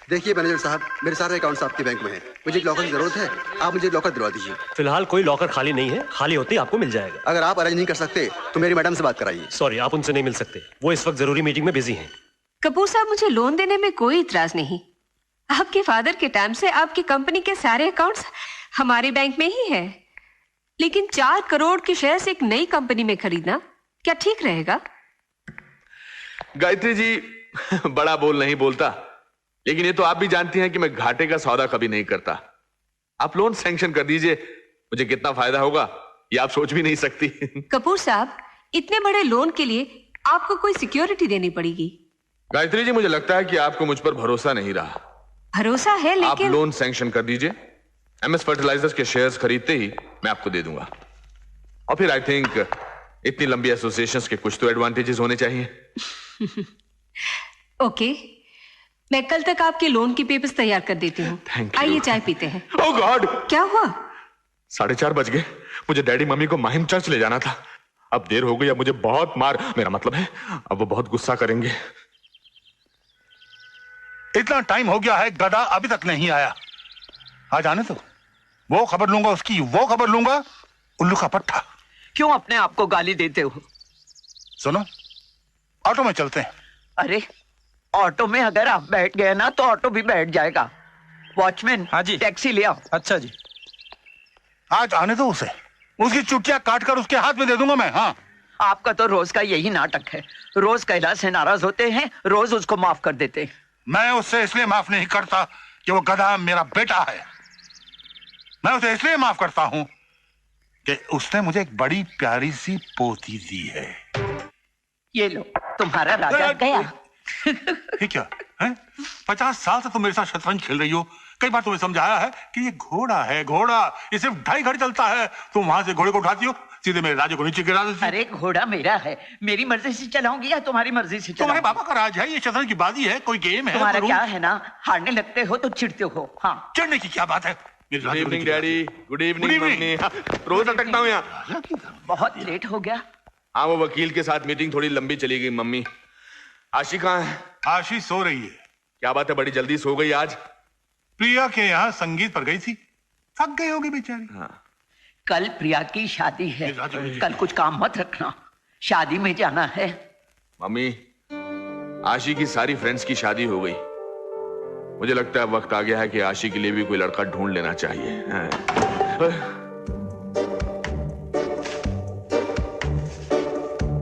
देखिए मैनेजर साहब, मेरे सारे अकाउंट्स आपके बैंक में हैं। मुझे एक लॉकर की जरूरत है, आप मुझे लॉकर दिलवा दीजिए। फिलहाल कोई लॉकर खाली नहीं है, खाली होते ही आपको मिल जाएगा। अगर आप अरेंज नहीं कर सकते तो मेरी मैडम से बात कराइए। सॉरी, आप उनसे नहीं मिल सकते, वो इस वक्त जरूरी मीटिंग में बिजी हैं। कपूर साहब, मुझे लोन देने में कोई इतराज नहीं। आपके फादर के टाइम से आपकी कंपनी के सारे अकाउंट्स हमारे बैंक में ही है, लेकिन 4 करोड़ के शेयर्स एक नई कंपनी में खरीदना क्या ठीक रहेगा? गायत्री जी बड़ा बोल नहीं बोलता, लेकिन ये तो आप भी जानती हैं कि मैं घाटे का सौदा कभी नहीं करता। आप लोन सैंक्शन कर दीजिए, मुझे कितना फायदा होगा ये आप सोच भी नहीं सकती। कपूर साहब, इतने बड़े लोन के लिए आपको कोई सिक्योरिटी देनी पड़ेगी। गायत्री जी, मुझे लगता है कि आपको मुझ पर भरोसा नहीं रहा। भरोसा है, लेकिन आप लोन सैंक्शन कर दीजिए, एमएस फर्टिलाइजर्स के शेयर्स खरीदते ही मैं आपको दे दूंगा। और फिर आई थिंक इतनी लंबी एसोसिएशंस के कुछ तो एडवांटेजेस होने चाहिए। ओके, मैं कल तक आपके लोन की पेपर्स तैयार कर देती हूँ। आइए चाय पीते हैं। ओह गॉड, क्या हुआ? 4:30 बज गए, मुझे डैडी मम्मी को माहिम चर्च ले जाना था। अब देर हो गई, अब मुझे बहुत मार, मेरा मतलब है अब वो बहुत गुस्सा करेंगे। इतना टाइम हो गया है, गधा अभी तक नहीं आया। आज आने तो वो खबर लूंगा उसकी, वो खबर लूंगा। उल्लू का पट्टा। क्यों अपने आप को गाली देते हो? सुनो, ऑटो में चलते हैं। अरे ऑटो में अगर आप बैठ गए ना तो ऑटो भी बैठ जाएगा। वॉचमैन, हाँ जी, टैक्सी ले आओ। अच्छा जी। आज आने दो उसे, उसकी चुटिया काट कर उसके हाथ में दे दूंगा मैं। हाँ, आपका तो रोज का यही नाटक है। रोज कैलाश से नाराज होते हैं, रोज उसको माफ कर देते हैं। मैं उससे इसलिए माफ नहीं करता कि वो गधा मेरा बेटा है। मैं उसे इसलिए माफ करता हूं कि उसने मुझे एक बड़ी प्यारी सी पोती दी है। ये लो, तुम्हारा राजा गया। ये क्या है? 50 साल से तुम मेरे साथ शतरंज खेल रही हो। कई बार तुम्हें समझाया है कि ये घोड़ा है, घोड़ा ये सिर्फ 2.5 घड़ी चलता है। तुम वहां से घोड़े को उठाती हो, सीधे मेरे राजे को नीचे गिरा देती हो। अरे घोड़ा मेरा है, मेरी मर्जी से चलाऊंगी या तुम्हारी मर्जी से? तुम्हारे बाबा का राज है, ये शतरंज की बाजी है, कोई गेम है। तुम्हारा क्या है ना, हारने लगते हो तो चिढ़ते हो। हाँ, चिढ़ने की क्या बात है? Good evening daddy. Good evening mummy. रोज अटकता हूँ यहाँ। बहुत लेट हो गया। हाँ, वो वकील के साथ मीटिंग थोड़ी लंबी चली गई मम्मी। आशी कहाँ है? आशी सो रही है। क्या बात है, बड़ी जल्दी सो गई आज? प्रिया के यहाँ संगीत पर गई थी, थक गई होगी बेचारी। हाँ। कल प्रिया की शादी है, कल कुछ काम मत रखना, शादी में जाना है। मम्मी, आशी की सारी फ्रेंड्स की शादी हो गई। मुझे लगता है वक्त आ गया है कि आशी के लिए भी कोई लड़का ढूंढ लेना चाहिए।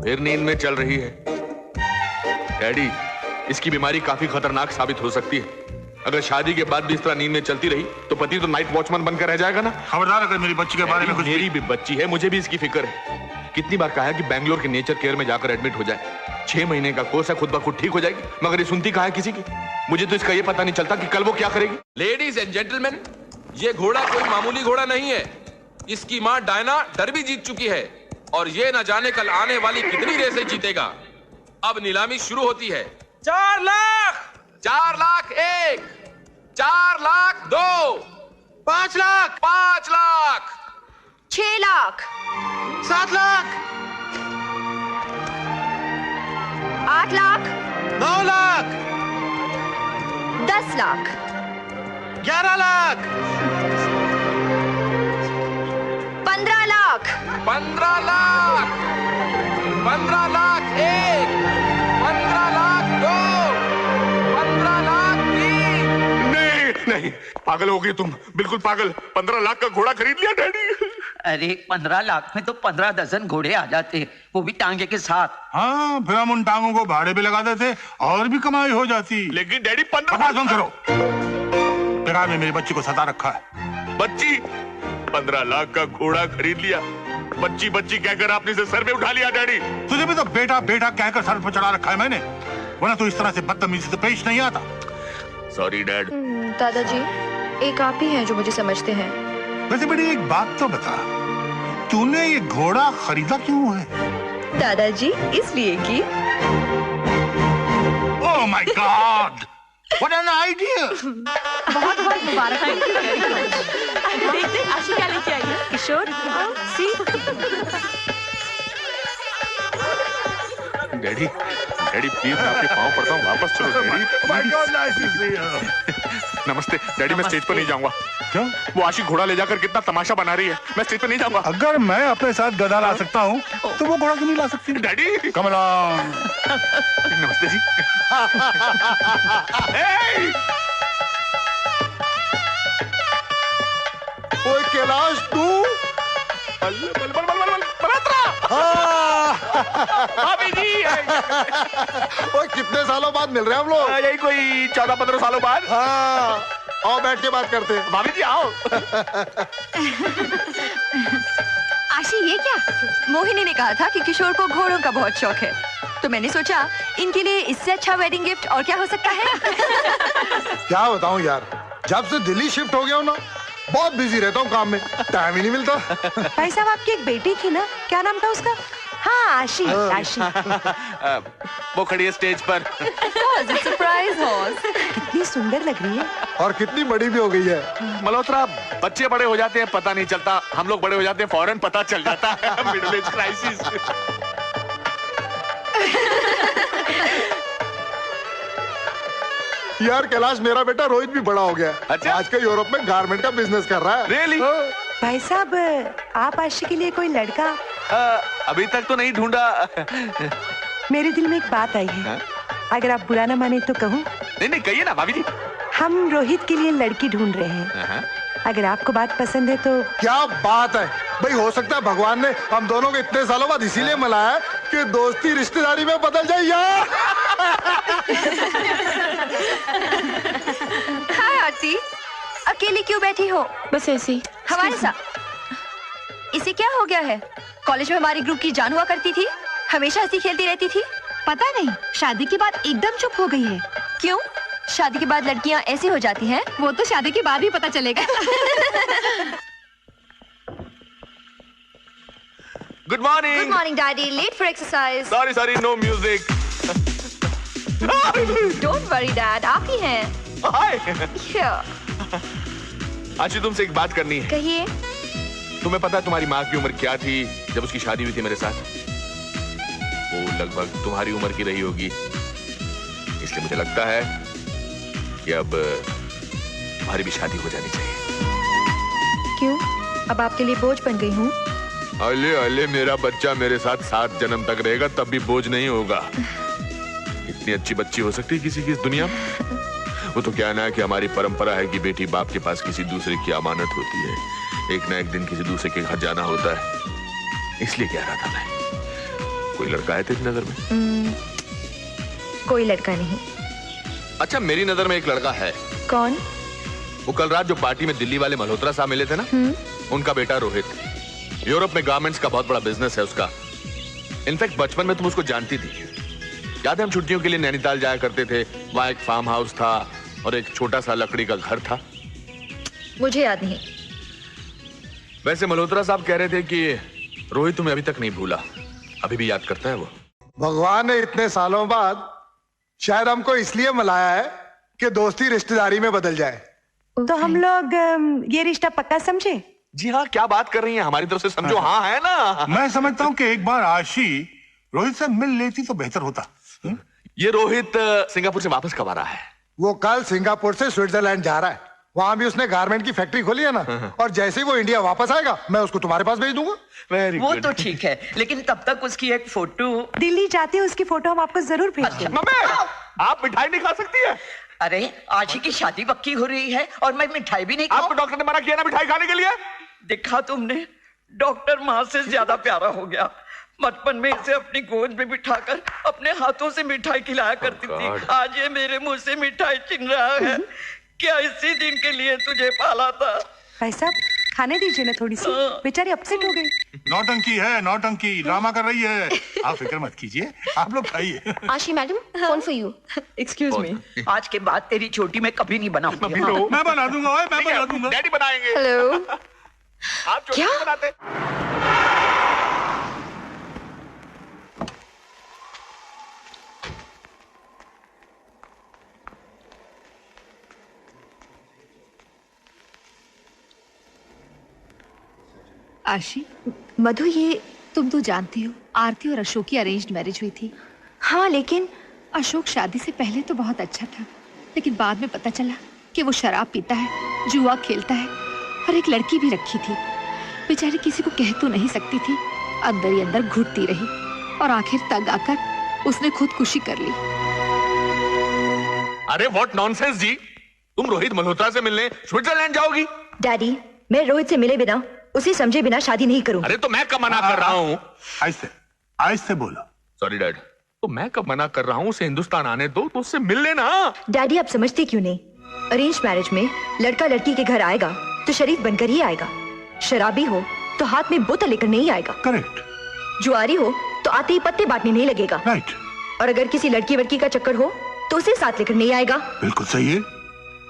फिर नींद में चल रही है। डैडी, इसकी बीमारी काफी खतरनाक साबित हो सकती है। अगर शादी के बाद भी इस तरह नींद में चलती रही तो पति तो नाइट वॉचमैन बनकर रह जाएगा ना। खबरदार अगर मेरी बच्ची के बारे में कुछ। मेरी भी बच्ची है, मुझे भी इसकी फिक्र है। कितनी बार कहा है कि बैंगलोर के नेचर केयर में जाकर एडमिट हो जाए। 6 महीने का कोर्स है, खुद ब खुद ठीक हो जाएगी, मगर ये सुनती कहाँ है किसी की। मुझे तो इसका ये पता नहीं चलता कि कल वो क्या करेगी। लेडीज एंड जेंटलमैन, ये घोड़ा कोई मामूली घोड़ा नहीं है। इसकी माँ डायना डर्बी जीत चुकी है और ये न जाने कल आने वाली कितनी रेसें जीतेगा। अब नीलामी शुरू होती है। 4 लाख, 4 लाख 1, 4 लाख 2, 5 लाख, 5 लाख, 6 लाख, 7 लाख, 8 लाख, 9 लाख, 10 लाख, 11 लाख, 15 लाख, 15 लाख, 15 लाख 1, 15 लाख 2, 15 लाख 3। नहीं, पागल हो गई तुम, बिल्कुल पागल। 15 लाख का घोड़ा खरीद लिया डैडी। अरे 15 लाख में तो 15 दर्जन घोड़े आ जाते, वो भी टांगे के साथ। हाँ, फिर हम उन टांगों को भाड़े पे लगा देते और भी कमाई हो जाती। लेकिन डैडी 15 बंद करो। बेकार में मेरी बच्ची को सता रखा है। बच्ची? 15 लाख का घोड़ा खरीद लिया, बच्ची बच्ची कहकर आपने इसे सर पे उठा लिया डैडी। तुझे भी तो बेटा बेटा कहकर सर पर चढ़ा रखा है मैंने, वरना तो इस तरह से बदतमीजी से पेश नहीं आता। Sorry dad. दादाजी, एक आप ही हैं जो मुझे समझते हैं। वैसे बेटी एक बात तो बता, तूने ये घोड़ा खरीदा क्यों है? दादाजी, इसलिए कि oh my God, what an idea. बहुत बहुत मुबारक। देख देख आशी क्या लेके आई है। किशोर, सी। डैडी डैडी प्लीज मैं आपके पाँव पड़ता हूँ, वापस चलो डैडी। नमस्ते डैडी, मैं स्टेज पर नहीं जाऊंगा। क्यों? वो आशी घोड़ा ले जाकर कितना तमाशा बना रही है, मैं स्टेज पर नहीं जाऊंगा। अगर मैं अपने साथ गधा ला सकता हूँ तो वो घोड़ा क्यों नहीं ला सकती? डैडी कमला नमस्ते जी। ओए कैलाश तू भाभी जी ओए कितने सालों बाद मिल रहे हैं हम लोग? यही कोई 14-15 सालों बाद। हाँ आओ बैठ के बात करते हैं। भाभी जी आओ। आशी ये क्या? मोहिनी ने कहा था कि किशोर को घोड़ों का बहुत शौक है, तो मैंने सोचा इनके लिए इससे अच्छा वेडिंग गिफ्ट और क्या हो सकता है। क्या बताऊं यार, जब से दिल्ली शिफ्ट हो गया हूं ना, बहुत बिजी रहता हूँ काम में, टाइम ही नहीं मिलता। भाई साहब आपकी एक बेटी थी ना, क्या नाम था उसका? हाँ आशी। आशी वो खड़ी है स्टेज पर। Surprise horse. कितनी सुंदर लग रही है और कितनी बड़ी भी हो गई है। मल्होत्रा, बच्चे बड़े हो जाते हैं पता नहीं चलता, हम लोग बड़े हो जाते हैं फौरन पता चल जाता है। Middle age crisis. यार कैलाश, मेरा बेटा रोहित भी बड़ा हो गया। अच्छा? आजकल यूरोप में गारमेंट का बिजनेस कर रहा है। Really? भाई साहब आप आशी के लिए कोई लड़का? अभी तक तो नहीं ढूंढा। मेरे दिल में एक बात आई है, अगर आप बुरा ना माने तो कहूँ? नहीं कहिए ना भाभी जी। हम रोहित के लिए लड़की ढूंढ रहे हैं, अगर आपको बात पसंद है तो। क्या बात है भाई, हो सकता है भगवान ने हम दोनों को इतने सालों बाद इसीलिए मिलाया है कि दोस्ती रिश्तेदारी में बदल जाए यार। हाय आरती, अकेली क्यों बैठी हो? बस ऐसे ही। हमारे साथ इसे क्या हो गया है? कॉलेज में हमारी ग्रुप की जान हुआ करती थी, हमेशा हंसी खेलती रहती थी। पता नहीं, शादी के बाद एकदम चुप हो गई है। क्यों? शादी के बाद लड़कियां ऐसी हो जाती हैं? वो तो शादी के बाद ही पता चलेगा। Good morning. Good morning daddy, let for exercise. Sorry no music. Don't worry dad, आप ही हैं। हाय। Sure. आशी, तुमसे एक बात करनी है। कहिए। तुम्हें पता है तुम्हारी माँ की उम्र क्या थी जब उसकी शादी हुई थी मेरे साथ? वो लगभग तुम्हारी उम्र की रही होगी, इसलिए मुझे लगता है कि अब तुम्हारी भी शादी हो जानी चाहिए। क्यों? अब आपके लिए बोझ बन गई हूँ? अले अले, मेरा बच्चा मेरे साथ 7 जन्म तक रहेगा तब भी बोझ नहीं होगा। इतनी अच्छी बच्ची हो सकती है किसी की इस दुनिया में? वो तो क्या ना कि हमारी परंपरा है कि बेटी बाप के पास किसी दूसरे की अमानत होती है, एक ना एक दिन किसी दूसरे के घर जाना होता है, इसलिए कह रहा था मैं। कोई लड़का है तेरी नजर में? कोई लड़का नहीं। अच्छा, मेरी नजर में एक लड़का है। कौन? वो कल रात जो पार्टी में दिल्ली वाले मल्होत्रा साहब मिले थे ना, उनका बेटा रोहित। यूरोप में गारमेंट्स का बहुत बड़ा बिजनेस है उसका। इनफैक्ट बचपन में तुम उसको जानती थी, याद है? हम छुट्टियों के लिए नैनीताल जाया करते थे, वहां एक फार्म हाउस था और एक छोटा सा लकड़ी का घर था। मुझे याद नहीं। वैसे मल्होत्रा साहब कह रहे थे कि रोहित तुम्हें अभी तक नहीं भूला, अभी भी याद करता है वो। भगवान ने इतने सालों बाद शायद हमको इसलिए मिलाया है कि दोस्ती रिश्तेदारी में बदल जाए। तो हम लोग ये रिश्ता पक्का समझे? जी हाँ, क्या बात कर रही हैं, हमारी तरफ से समझो। हाँ है ना? मैं समझता हूँ कि एक बार आशी रोहित से मिल लेती तो बेहतर होता। ये रोहित सिंगापुर से वापस कब आ रहा है? वो कल सिंगापुर से स्विट्जरलैंड जा रहा है, वहां भी उसने गारमेंट की फैक्ट्री खोली है ना, और जैसे ही वो इंडिया वापस आएगा मैं उसको तुम्हारे पास भेज दूंगा। वेरी वो गुड। तो ठीक है, लेकिन तब तक उसकी एक फोटो। दिल्ली जाते हैं उसकी फोटो हम आपको जरूर भेजेंगे। मम्मी, आप मिठाई नहीं खा सकती है? अरे आशी की शादी पक्की हो रही है और मैं मिठाई भी नहीं खाऊं? आपको डॉक्टर ने मना किया ना मिठाई खाने के लिए? देखा तुमने, डॉक्टर माँ से ज्यादा प्यारा हो गया। बचपन में इसे अपनी गोद में बिठाकर अपने हाथों से मिठाई खिलाया करती थी, आज ये मेरे मुंह से मिठाई छीन रहा है। क्या इसी दिन के लिए तुझे पाला था? भाई साहब खाने दीजिए ना थोड़ी सी, बेचारी अपसेट हो गई। नौटंकी है, नौटंकी ड्रामा कर रही है। आप फिक्र मत कीजिए, आप लोग खाइए। आशी madam, phone for you. Excuse me. आज के बाद तेरी छोटी मैं कभी नहीं बनाऊंगी। मैं बना दूंगा, ओए, मैं बना दूंगा। डैडी बनाएंगे। हेलो। आप छोटी नहीं बनाते? आशी, मधु, ये तुम तो जानती हो आरती और अशोक की अरेंज्ड मैरिज हुई थी। हाँ, लेकिन अशोक शादी से पहले तो बहुत अच्छा था, लेकिन बाद में पता चला कि वो शराब पीता है, जुआ खेलता है और एक लड़की भी रखी थी। बेचारी किसी को कह तो नहीं सकती थी, अंदर ही अंदर घुटती रही और आखिर तंग आकर उसने खुदकुशी कर ली। अरे व्हाट नॉनसेंस जी, तुम रोहित मल्होत्रा से मिलने स्विट्जरलैंड जाओगी? डैडी, मैं रोहित से मिले बिना, उसे समझे बिना शादी नहीं करूंगी। अरे तो मैं कब मना कर रहा हूँ? ऐसे बोलो। सॉरी डैड, तो मैं कब मना कर रहा हूँ? उसे हिंदुस्तान आने दो तो उससे मिल लेना। डैडी, आप समझते क्यों नहीं? अरेंज मैरिज में लड़का लड़की के घर आएगा तो शरीफ बनकर ही आएगा। शराबी हो तो हाथ में बोतल लेकर नहीं आएगा। करेक्ट। जुआरी हो तो आते ही पत्ते बांटने नहीं लगेगा। राइट। और अगर किसी लड़की वड़की का चक्कर हो तो उसे साथ लेकर नहीं आएगा। बिल्कुल सही है।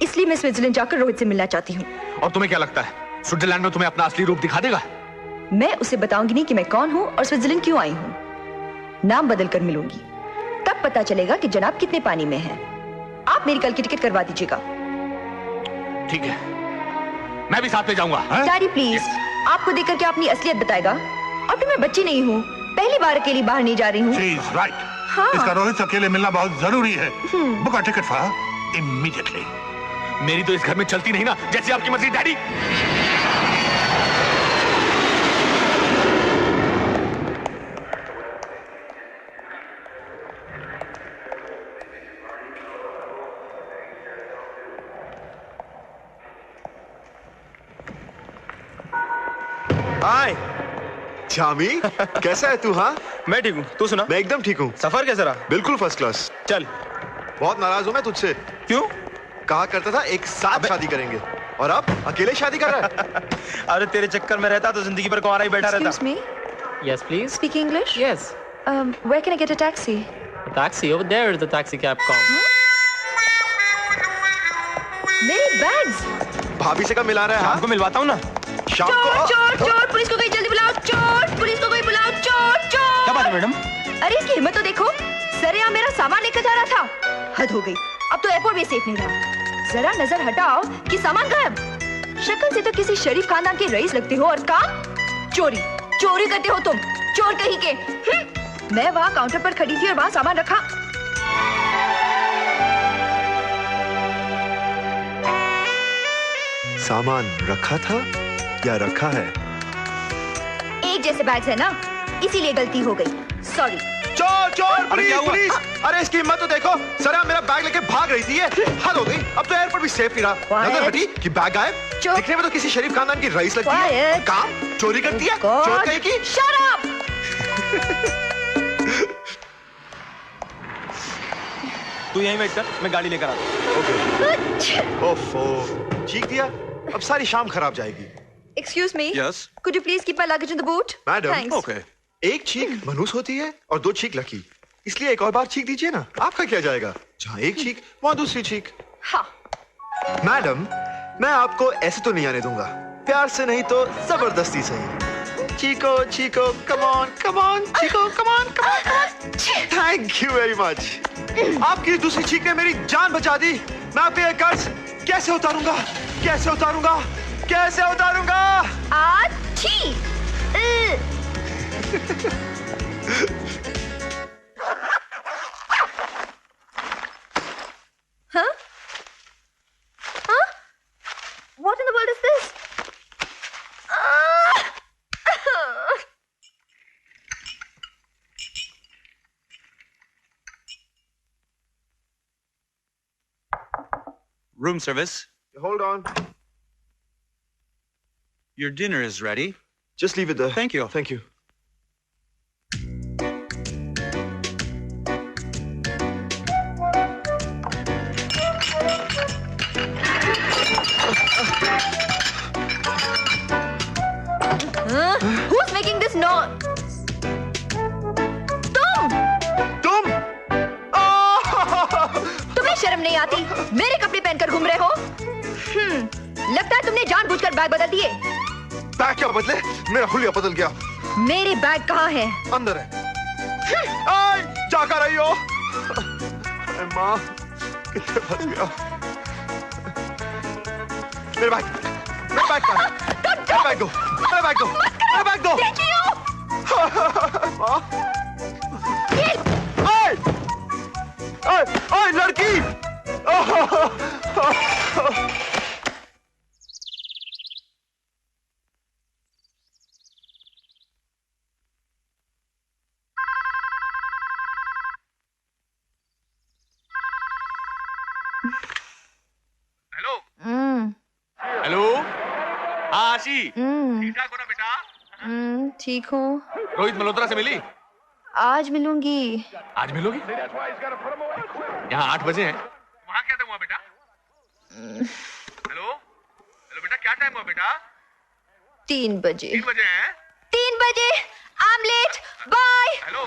इसलिए मैं स्विट्जरलैंड जाकर रोहित से मिलना चाहती हूँ। और तुम्हें क्या लगता है स्विट्जरलैंड में तुम्हें अपना असली रूप दिखा देगा? मैं उसे बताऊंगी नहीं कि मैं कौन हूँ और स्विट्जरलैंड क्यों आई हूँ। नाम बदल कर मिलूंगी, तब पता चलेगा कि जनाब कितने पानी में है। आप मेरी कल की टिकट करवा दीजिएगा। ठीक है, मैं भी साथ में जाऊंगा। डैडी प्लीज, आपको देखकर क्या अपनी असलियत बताएगा? अब तो मैं बच्ची नहीं हूँ, पहली बार अकेली बाहर नहीं जा रही हूँ। राइट। हाँ। इसका रोहित से अकेले मिलना बहुत जरूरी है। Book a ticket for immediately. मेरी तो इस घर में चलती नहीं ना, जैसी आपकी मर्जी डैडी। हाय जामी, कैसा है तू? हाँ मैं ठीक हूँ, तू सुना? मैं एकदम ठीक हूँ। सफर कैसा रहा? बिल्कुल फर्स्ट क्लास। चल। बहुत नाराज हूँ मैं तुझसे। क्यों? कहा करता था एक साथ शादी करेंगे और अब अकेले शादी कर रहा है। अरे तेरे चक्कर में रहता तो जिंदगी भर कुंवारा ही बैठा रहता। Excuse me? Yes, please. Speak English? Yes. Where can I get a taxi? A taxi over there is the taxi cab com. मेरे बैग्स। भाभी से कब मिला रहा है? आपको मिलवाता हूँ ना। शाम को। चोर, चोर, पुलिस को कोई जल्दी बुलाओ। चोर, पुलिस को कोई बुलाओ। चोर, चोर। क्या बात है मैडम? अरे इसकी हिम्मत तो देखो, सरेआम मेरा सामान लेकर जा रहा था। हद हो गई, अब तो एयरपोर्ट भी सेफ नहीं रहा। जरा नजर हटाओ कि सामान गायब। शक्ल से तो किसी शरीफ खानदान के रईस लगते हो और काम चोरी। चोरी करते हो तुम, चोर कहीं के। मैं वहाँ काउंटर पर खड़ी थी और वहाँ सामान रखा। सामान रखा था या रखा है? एक जैसे बैग्स है ना, इसीलिए गलती हो गई। सॉरी। चोर, चोर, पुलिस, पुलिस! अरे इसकी हिम्मत तो देखो, सरा मेरा बैग लेके भाग रही थी। हद हो गई, अब तो एयरपोर्ट भी सेफ नहीं रहा। नजर हटी कि बैग गायब। दिखने में तो किसी शरीफ खानदान की रईस लगती है, काम चोरी करती है। चोर कहीं की। Shut up! तू यहीं वेट कर, मैं गाड़ी लेकर आता हूँ। ओफो, चीख दिया, अब सारी शाम खराब जाएगी। Excuse me. Yes. Could you please keep my luggage in the boot? Madam, Thanks. okay. एक चीख मनहूस होती है और दो चीख लकी, इसलिए एक और बार चीख दीजिए ना। आपका क्या जाएगा? जहाँ एक चीख वहाँ दूसरी चीख। हाँ। मैडम, मैं आपको ऐसे तो नहीं आने दूंगा, प्यार से नहीं तो जबरदस्ती सही। Chikoo, chikoo, come on, chikoo, come on. Thank you very much. आपकी दूसरी चीख ने मेरी जान बचा दी। मैं आपके ये कर्ज कैसे उतारूंगा? कैसे उतारूंगा? कैसे उतारूंगा? आची। Huh? Huh? What in the world is this? Room service. Hold on. Your dinner is ready. Just leave it there. Thank you. Thank you. Who's making this noise? तुम? तुम्हें शर्म नहीं आती? मेरे कपड़े पहनकर घूम रहे हो? लगता है तुमने जानबूझकर बैग बदल दिए। बैग क्या बदले? मेरा हुलिया बदल गया। मेरे बैग कहाँ है? अंदर है। जा कर रही हो? माँ, कितने फंस गया। मेरे बैग कहाँ है? मेरा बैग दो। मेरा बैग दो। मेरा बैग दो। माँ। Hello hello. हाँ आशी, ठीक ठाक हो ना बेटा? ठीक हूँ। रोहित मल्होत्रा से मिली? आज मिलूंगी। आज मिलोगी? यहाँ 8 बजे हैं। वहाँ क्या टाइम हुआ बेटा? हेलो हेलो बेटा, क्या टाइम हुआ बेटा? 3 बजे। 3 बजे हैं? 3 बजे। I am late, bye. Hello.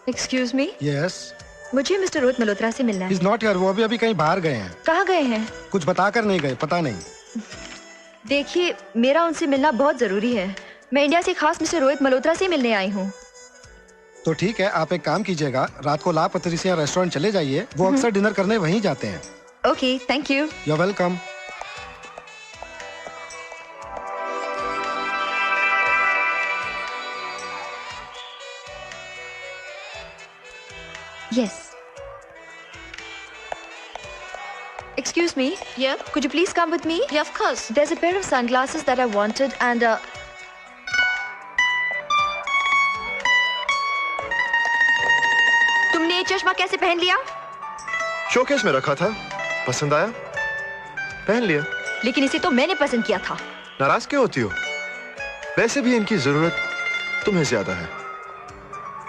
Excuse me. Yes. मुझे मिस्टर रोहित मल्होत्रा से मिलना है। इज नॉट हियर, वो अभी कहीं बाहर गए हैं। कहाँ गए हैं? कुछ बताकर नहीं गए, पता नहीं। देखिए, मेरा उनसे मिलना बहुत जरूरी है। मैं इंडिया से खास मिस्टर रोहित मल्होत्रा से मिलने आई हूँ। तो ठीक है, आप एक काम कीजिएगा, रात को ला पत्रिसिया रेस्टोरेंट चले जाइए, वो अक्सर डिनर करने वहीं जाते हैं। Okay, thank you. You are welcome. Yes. Excuse me. Yeah. Could you please come with me? Yeah, of course. There's a pair of sunglasses that I wanted and तुमने ये चश्मा कैसे पहन लिया? शोकेस में रखा था, पसंद आया, पहन लिया। लेकिन इसे तो मैंने पसंद किया था। नाराज क्यों होती हो? वैसे भी इनकी जरूरत तुम्हें ज्यादा है।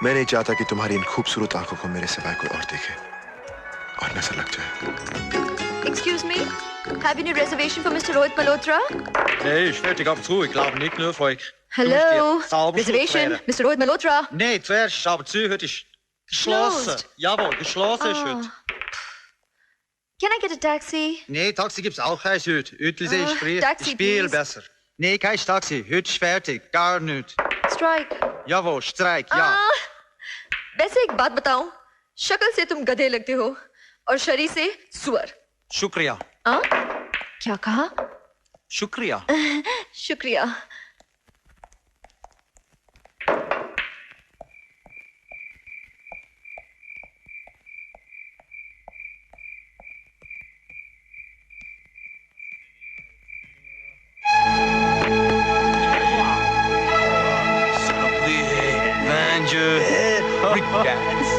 मैं नहीं चाहता कि तुम्हारी इन खूबसूरत आंखों को मेरे सिवाय कोई और देखे और नजर लग जाए। Excuse me. Have you any reservation for Mr. Rohit Malhotra? Nee, ist fertig ab zu. Ich glaube nicht nur für euch. Hello. Reservation, Mr. Rohit Malhotra. Nee, zuerst ist aber zu. Heute ist geschlossen. Closed. Jawohl, geschlossen ist heute. Can I get a taxi? Nee, Taxi gibt's auch erst heute. Uetlisee ist früh. Taxi, Spiel please. besser. Nee, kein Taxi. Heute ist fertig. Gar nicht. Strike. Jawohl, Streik, ja. वैसे एक बात बताऊं, शक्ल से तुम गधे लगते हो और शरीर से सुअर। शुक्रिया। क्या कहा? शुक्रिया। शुक्रिया।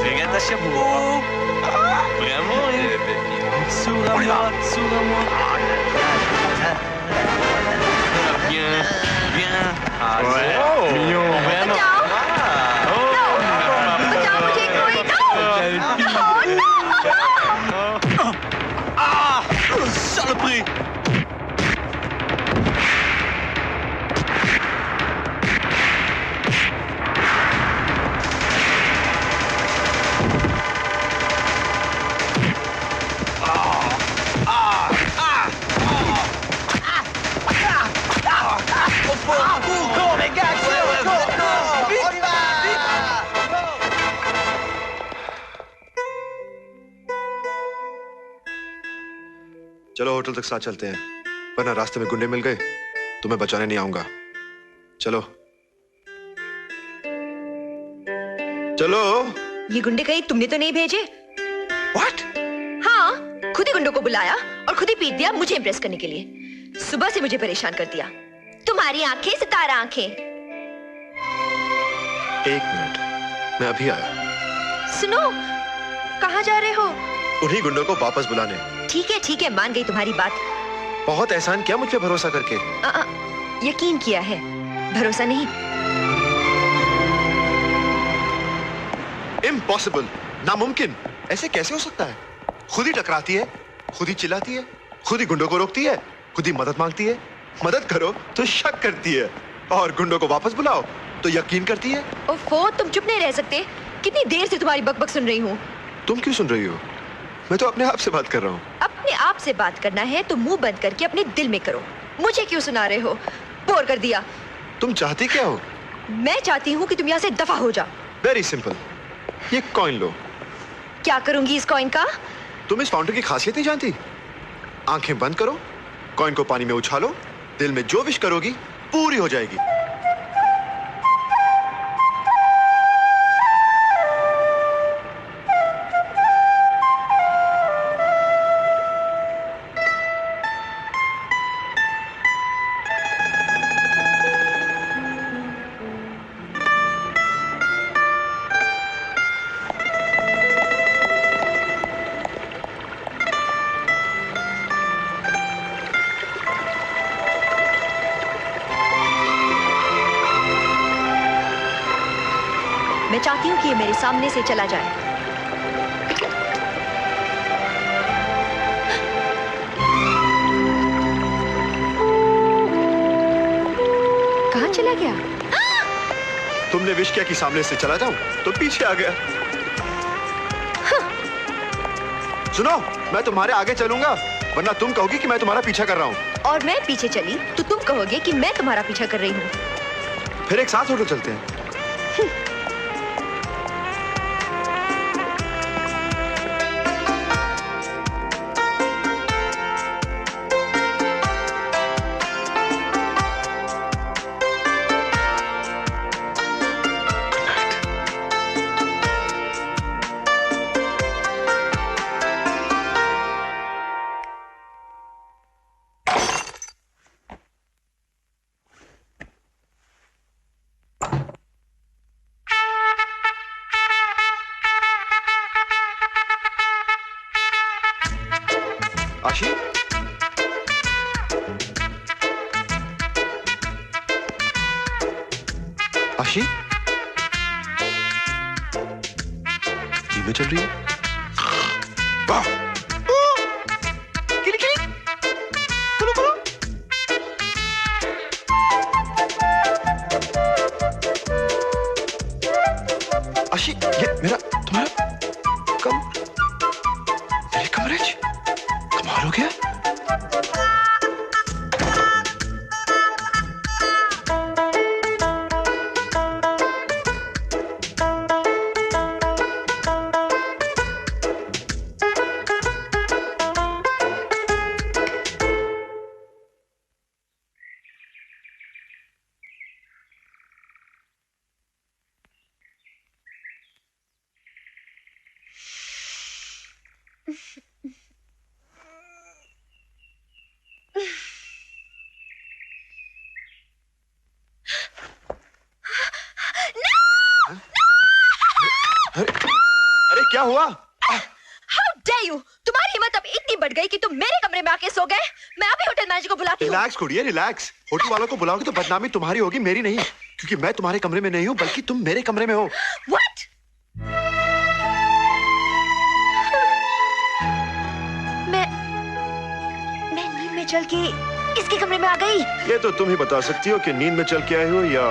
Regarde ce beau. Vraiment, sous la moi, sous la moi. Bien, bien. Mignon. Vraiment. बचाओ मुझे कोई। Ah, saloperie. चलो होटल तक साथ चलते हैं, वरना रास्ते में गुंडे मिल गए तो मैं बचाने नहीं आऊंगा। चलो चलो। ये गुंडे कहीं तुमने तो नहीं भेजे? What? हाँ, खुद ही गुंडों को बुलाया और खुद ही पीट दिया मुझे इम्प्रेस करने के लिए। सुबह से मुझे परेशान कर दिया। तुम्हारी आंखें सितारा आंखें। 1 मिनट, मैं अभी आया। सुनो, कहाँ जा रहे हो? उन्हीं गुंडों को वापस बुलाने। ठीक है, मान गई तुम्हारी बात। बहुत एहसान किया मुझ पे भरोसा करके। यकीन किया है, भरोसा नहीं। इम्पॉसिबल, नामुमकिन। ऐसे कैसे हो सकता है? खुद ही टकराती है, खुद ही चिल्लाती है, खुद ही गुंडों को रोकती है, खुद ही मदद मांगती है। मदद करो तो शक करती है और गुंडों को वापस बुलाओ तो यकीन करती है। ओफो, तुम चुप नहीं रह सकते? कितनी देर से तुम्हारी बकबक सुन रही हूँ। तुम क्यों सुन रही हो? मैं तो अपने आप से बात कर रहा हूँ। अपने आप से बात करना है तो मुंह बंद करके अपने दिल में करो। मुझे क्यों सुना रहे हो? बोर कर दिया। तुम चाहती क्या हो? मैं चाहती हूँ कि तुम यहाँ से दफा हो जाओ। वेरी सिंपल, ये कॉइन लो। क्या करूंगी इस कॉइन का? तुम इस फाउंटेन की खासियत नहीं जानती? आंखें बंद करो, कॉइन को पानी में उछालो, दिल में जो विश करोगी पूरी हो जाएगी। मैं चाहती हूँ कि ये मेरे सामने से चला जाए। कहाँ चला गया? तुमने विश किया कि सामने से चला जाऊं, तो पीछे आ गया। सुनो, मैं तुम्हारे आगे चलूंगा, वरना तुम कहोगी कि मैं तुम्हारा पीछा कर रहा हूँ। और मैं पीछे चली तो तुम कहोगे कि मैं तुम्हारा पीछा कर रही हूँ। फिर एक साथ होटल चलते हैं। आशी, आशी, नींद में चल रही है। वाह! किली किली, बोलो बोलो। आशी, ये मेरा तुम्हारा मेरे कमरे च कमाल हो गया। अरे क्या हुआ? How dare you? तुम्हारी हिम्मत अब इतनी बढ़ गई कि तुम मेरे कमरे में आके सो गए। मैं अभी होटल मैनेजर को बुलाती हूँ। Relax कुड़िए, relax. होटल वालों को बुलाओगे तो बदनामी तुम्हारी होगी, मेरी नहीं, क्योंकि मैं तुम्हारे कमरे में नहीं हूँ, बल्कि तुम मेरे कमरे में हो। What? मैं नींद में चल के इसके कमरे में आ गई। ये तो तुम ही बता सकती हो कि नींद में चल के आए हो या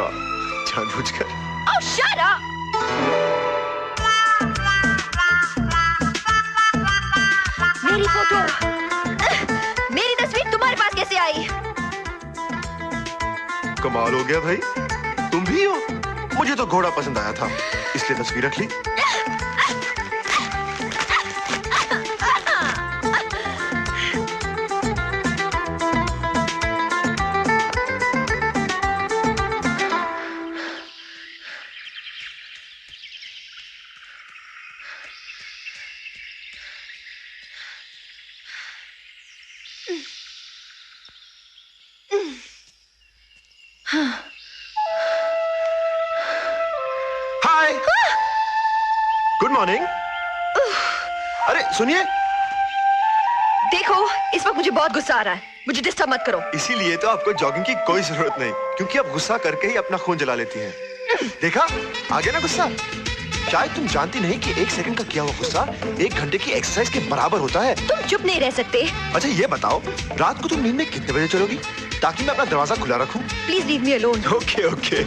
जानबूझकर। Oh, shut up! मेरी फोटो, मेरी तस्वीर तुम्हारे पास कैसे आई? कमाल हो गया भाई, तुम भी हो। मुझे तो घोड़ा पसंद आया था, इसलिए तस्वीर रख ली। हाय, गुड मॉर्निंग। अरे सुनिए, देखो इस वक्त मुझे बहुत गुस्सा आ रहा है, मुझे डिस्टर्ब मत करो। इसीलिए तो आपको जॉगिंग की कोई जरूरत नहीं, क्योंकि आप गुस्सा करके ही अपना खून जला लेती हैं। देखा, आ गया ना गुस्सा। शायद तुम जानती नहीं कि 1 सेकंड का किया हुआ गुस्सा 1 घंटे की एक्सरसाइज के बराबर होता है। तुम चुप नहीं रह सकते। अच्छा ये बताओ, रात को तुम नींद में कितने बजे चलोगी, ताकि मैं अपना दरवाजा खुला रखूं? Please leave me alone. Okay okay.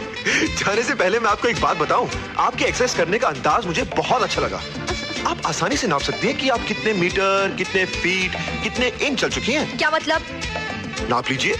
जाने से पहले मैं आपको एक बात बताऊं, आपके एक्सरसाइज करने का अंदाज मुझे बहुत अच्छा लगा। आप आसानी से नाप सकती हैं कि आप कितने मीटर, कितने फीट, कितने इंच चल चुकी हैं। क्या मतलब? नाप लीजिए।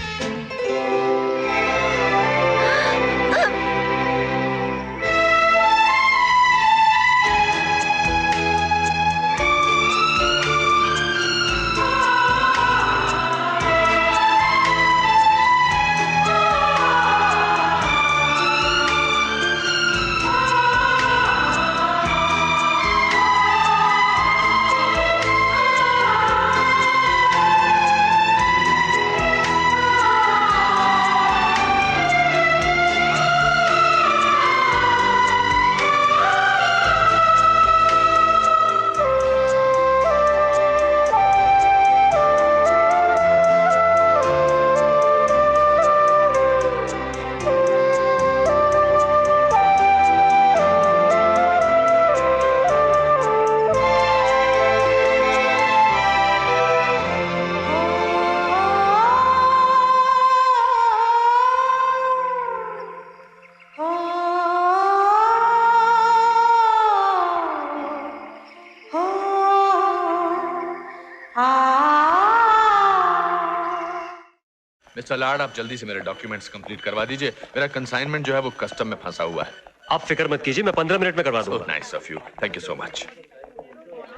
मिस्टर लाड, आप जल्दी से मेरे डॉक्यूमेंट्स कंप्लीट करवा दीजिए। मेरा कंसाइनमेंट जो है वो कस्टम में फंसा हुआ है। आप फिक्र मत कीजिए, मैं 15 मिनट में करवा दूंगा। Nice of you, thank you so much.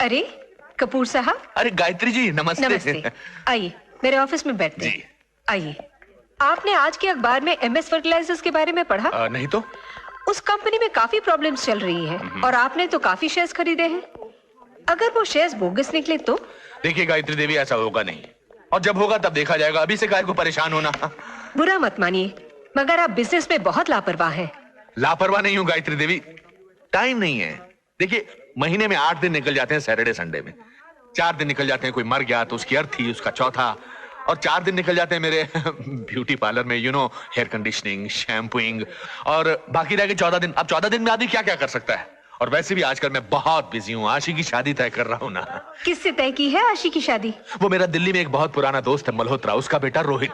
अरे कपूर साहब। अरे गायत्री जी, नमस्ते। नमस्ते, आइए मेरे ऑफिस में बैठते हैं। आइए। आपने आज के अखबार में MS फर्टिलाइजर्स के बारे में पढ़ा? नहीं तो। उस कंपनी में काफी प्रॉब्लम्स चल रही हैं और आपने तो काफी शेयर्स खरीदे हैं। अगर वो शेयर्स बोगस निकले तो? देखिए गायत्री देवी, ऐसा होगा नहीं, और जब होगा तब देखा जाएगा। अभी से काहे को परेशान होना। बुरा मत मानिए, मगर आप बिजनेस में बहुत लापरवाह हैं। लापरवाह नहीं हूँ गायत्री देवी, टाइम नहीं है। देखिए महीने में 8 दिन निकल जाते हैं सैटरडे संडे में, 4 दिन निकल जाते हैं कोई मर गया तो उसकी अर्थी, उसका चौथा, और 4 दिन निकल जाते हैं मेरे ब्यूटी पार्लर में, you know, hair conditioning, shampooing, और बाकी रह गए 14 दिन। अब 14 दिन में आदमी क्या क्या कर सकता है। और वैसे भी आजकल मैं बहुत बिजी हूँ, आशी की शादी तय कर रहा हूँ ना। किससे तय की है आशी की शादी? वो मेरा दिल्ली में एक बहुत पुराना दोस्त है मल्होत्रा, उसका बेटा Rohit.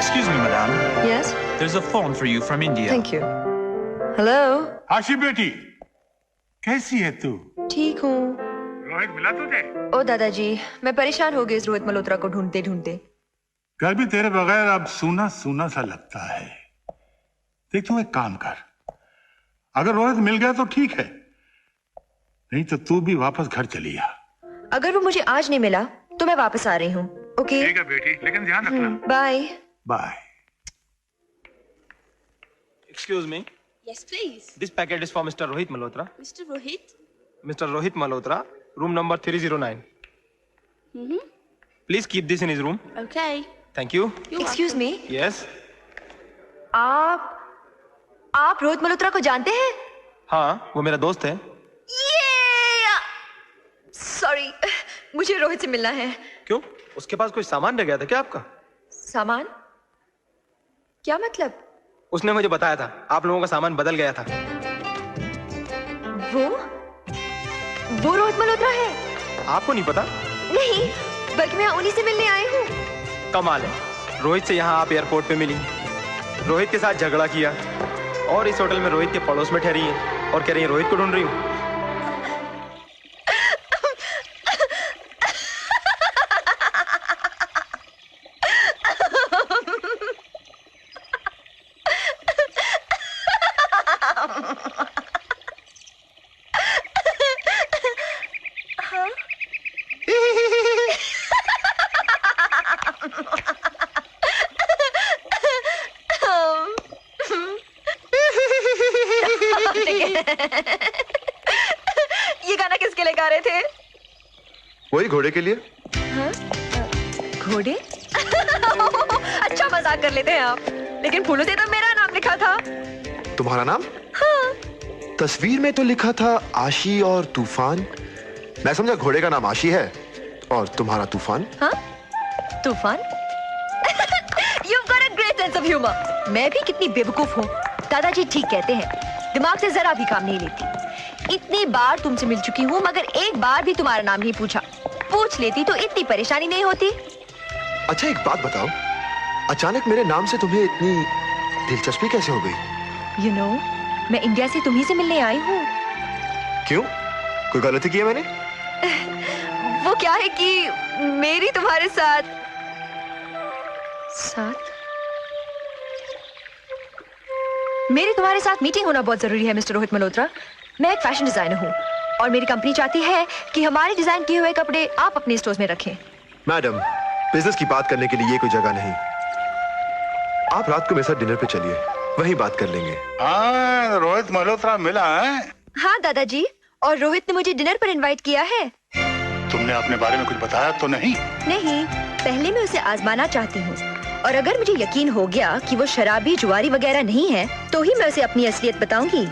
Excuse me, madam. Yes? There's a phone for you from India. Thank you. Hello? आशी बेटी, कैसी है तू? ठीक हूँ। रोहित मिला तुझे? ओ दादाजी, मैं परेशान हो गई इस रोहित मल्होत्रा को ढूंढते ढूंढते। घर भी तेरे बगैर अब सूना सूना सा लगता है। देख तू एक काम कर, अगर रोहित मिल गया तो ठीक है, नहीं तो तू भी वापस घर चली आ। अगर वो मुझे आज नहीं मिला तो मैं वापस आ रही हूँ। ओके? ठीक है बेटी, लेकिन ध्यान रखना। Bye. Bye. Excuse me. Yes, please. This packet is for Mr. Rohit Malhotra. Mr. Rohit? Mr. Rohit Malhotra, room number 309. Mm-hmm. Please keep this in his room. Okay. Thank you. Excuse me? Yes. आप रोहित मल्होत्रा को जानते हैं? हाँ, वो मेरा दोस्त है। Sorry, मुझे रोहित से मिलना है। क्यों? उसके पास कोई सामान रह गया था क्या आपका? सामान? क्या मतलब? उसने मुझे बताया था आप लोगों का सामान बदल गया था। वो रोहित मल्होत्रा है? आपको नहीं पता? नहीं, बल्कि मैं उन्हीं से मिलने आई हूँ। कमाल है, रोहित से यहाँ आप एयरपोर्ट पे मिली, रोहित के साथ झगड़ा किया और इस होटल में रोहित के पड़ोस में ठहरी है और कह रही है रोहित को ढूंढ रही हूँ। ये गाना किसके लिए गा रहे थे? वही घोड़े के लिए। हाँ? घोड़े? अच्छा मजाक कर लेते हैं आप, लेकिन फूलों से तो मेरा नाम लिखा था। तुम्हारा नाम? हाँ। तस्वीर में तो लिखा था आशी और तूफान। मैं समझा घोड़े का नाम आशी है और तुम्हारा तूफान। हाँ? तूफान? You've got a great sense of humor. मैं भी कितनी बेवकूफ हूँ। दादाजी ठीक कहते हैं, दिमाग से जरा भी काम नहीं लेती। इतनी बार तुमसे मिल चुकी हूँ मगर एक बार भी तुम्हारा नाम नहीं पूछा। पूछ लेती तो इतनी परेशानी नहीं होती। अच्छा एक बात बताओ, अचानक मेरे नाम से तुम्हें इतनी दिलचस्पी कैसे हो गई? You know, मैं इंडिया से तुम्ही से मिलने आई हूँ। क्यों? कोई गलती की है मैंने? वो क्या है कि मेरी तुम्हारे साथ मेरी तुम्हारे साथ मीटिंग होना बहुत जरूरी है मिस्टर रोहित मल्होत्रा। मैं एक फैशन डिजाइनर हूँ और मेरी कंपनी चाहती है कि हमारे डिजाइन किए हुए कपड़े आप अपने स्टोर्स में रखें। मैडम, बिजनेस की बात करने के लिए ये कोई जगह नहीं। आप रात को मेरे साथ डिनर पे चलिए, वहीं बात कर लेंगे। हाँ, रोहित मल्होत्रा मिला है? हाँ दादाजी, और रोहित ने मुझे डिनर पर इनवाइट किया है। तुमने अपने बारे में कुछ बताया तो नहीं? नहीं, पहले मैं उसे आजमाना चाहती हूँ और अगर मुझे यकीन हो गया कि वो शराबी जुआरी वगैरह नहीं है तो ही मैं उसे अपनी असलियत बताऊंगी।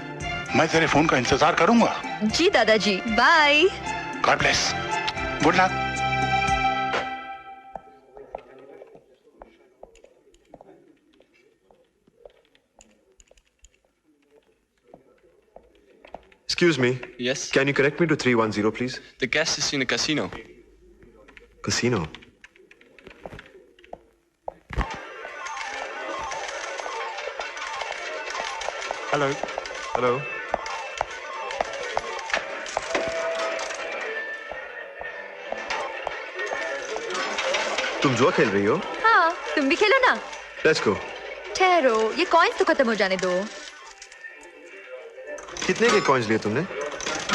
मैं तेरे फोन का इंतजार करूंगा। जी दादाजी, bye. God bless, good luck. Excuse me. Yes? Can you connect me to 310, please? The guest is in a casino. Casino? Hello hello. तुम जुआ खेल रही हो? हाँ, तुम भी खेलो ना। Let's go. ठहरो, ये कॉइन्स तो खत्म हो जाने दो। कितने के कॉइन्स लिए तुमने?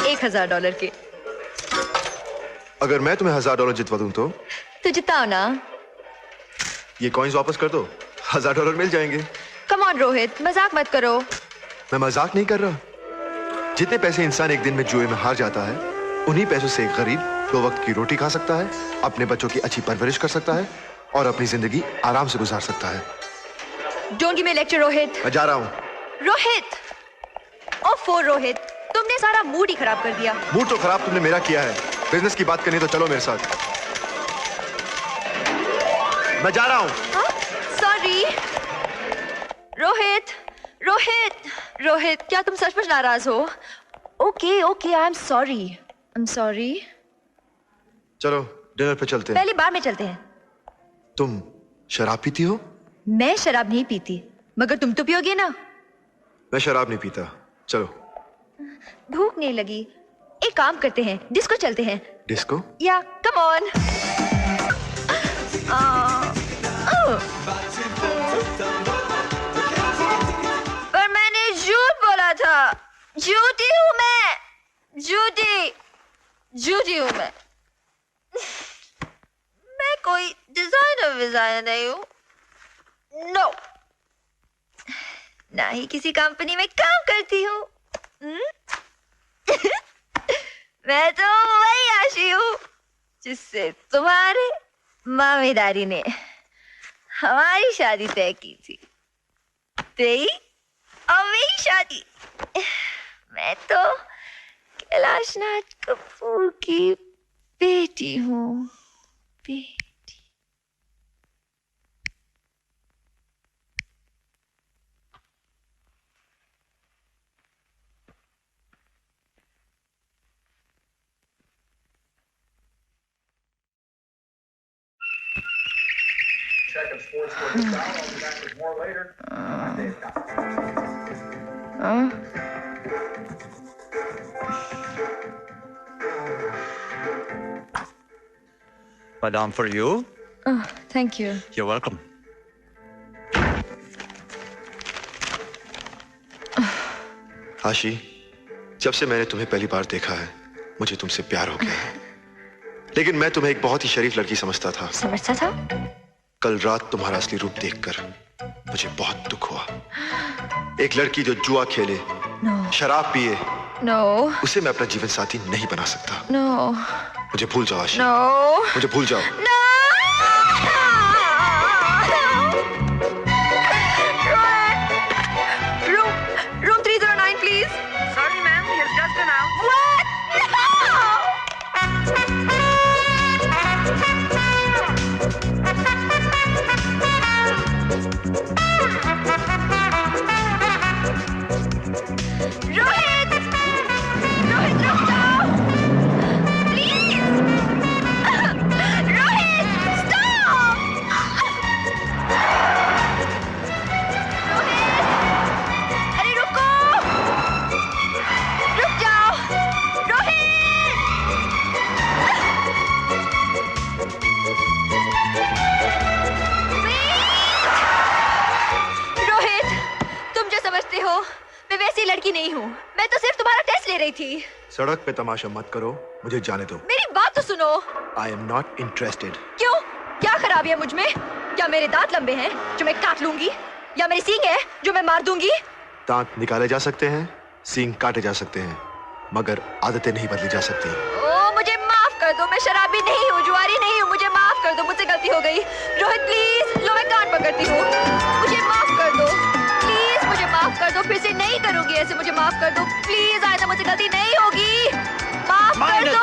$1000 के। अगर मैं तुम्हें $1000 जितवा दूं तो जिताओ ना। ये कॉइन्स वापस कर दो, $1000 मिल जाएंगे। कम ऑन रोहित, मजाक मत करो। मैं मजाक नहीं कर रहा। जितने पैसे इंसान एक दिन में जुए में हार जाता है, उन्हीं पैसों से एक गरीब 2 वक्त की रोटी खा सकता है, अपने बच्चों की अच्छी परवरिश कर सकता है और अपनी जिंदगी आराम से गुजार सकता है। Don't give me lecture Rohit. मैं जा रहा हूँ। रोहित, ओफो रोहित, तुमने सारा मूड ही खराब कर दिया। मूड तो खराब तुमने मेरा किया है। बिजनेस की बात करनी तो चलो मेरे साथ। मैं जा रहा हूँ। सॉरी रोहित, रोहित, रोहित, क्या तुम सचमुच नाराज हो? Okay okay, I am sorry. चलो डिनर पे चलते हैं। पहले बार में चलते हैं। तुम शराब पीती हो? मैं शराब नहीं पीती, मगर तुम तो पियोगे ना। मैं शराब नहीं पीता। चलो। भूख नहीं लगी, एक काम करते हैं, डिस्को चलते हैं। डिस्को? या कम ऑन। पर मैंने झूठ बोला था। झूठी हूं मैं, झूठी हूं मैं। मैं कोई डिजाइनर नहीं हूं। नो, ना ही किसी कंपनी में काम करती हूँ। मैं तो वही आशी हूँ जिससे तुम्हारे मामी दादी ने हमारी शादी तय की थी। तेरी और मेरी शादी। मैं तो कैलाशनाथ कपूर की बेटी हूँ। Checking sports for the foul. I'll be back with more later. I'm Dave Madame, for you. Oh, thank you. You're welcome. आशी, जब से मैंने तुम्हें पहली बार देखा है, मुझे तुमसे प्यार हो गया है। लेकिन मैं तुम्हें एक बहुत ही शरीफ लड़की समझता था। समझता था? कल रात तुम्हारा असली रूप देखकर मुझे बहुत दुख हुआ। एक लड़की जो जुआ खेले, शराब पिए, उसे मैं अपना जीवन साथी नहीं बना सकता। मुझे भूल जाओ आशी। मुझे भूल जाओ। Room 309, please. Sorry, ma'am. He has just been out. What? Rohit! Rohit, रुक जाओ! Please! रोहित, stop! अरे रुको! रुक जाओ! रोहित, तुम जो समझते हो मैं वैसी लड़की नहीं हूँ। मैं तो सिर्फ तुम्हारा टेस्ट ले रही थी। सड़क पे तमाशा मत करो, मुझे जाने दो। मेरी बात तो सुनो। I am not interested. क्यों? क्या खराबी है मुझ में? क्या मेरे दांत लंबे हैं जो मैं काट लूंगी, या मेरी सींग है जो मैं मार दूंगी? दांत निकाले जा सकते हैं, सींग काटे जा सकते हैं, मगर आदतें नहीं बदली जा सकती। ओ, मुझे माफ कर दो। मैं शराबी नहीं हूँ, जुआरी नहीं हूँ। मुझे माफ कर दो, मुझसे गलती हो गई। रोहित प्लीज, लो मैं कान पकड़ती हूँ। मुझे माफ कर दो प्लीज, मुझे माफ कर दो। फिर से नहीं करूंगी ऐसे। मुझे माफ कर दो प्लीज, आइंदा मुझसे गलती नहीं होगी। माफ कर दो।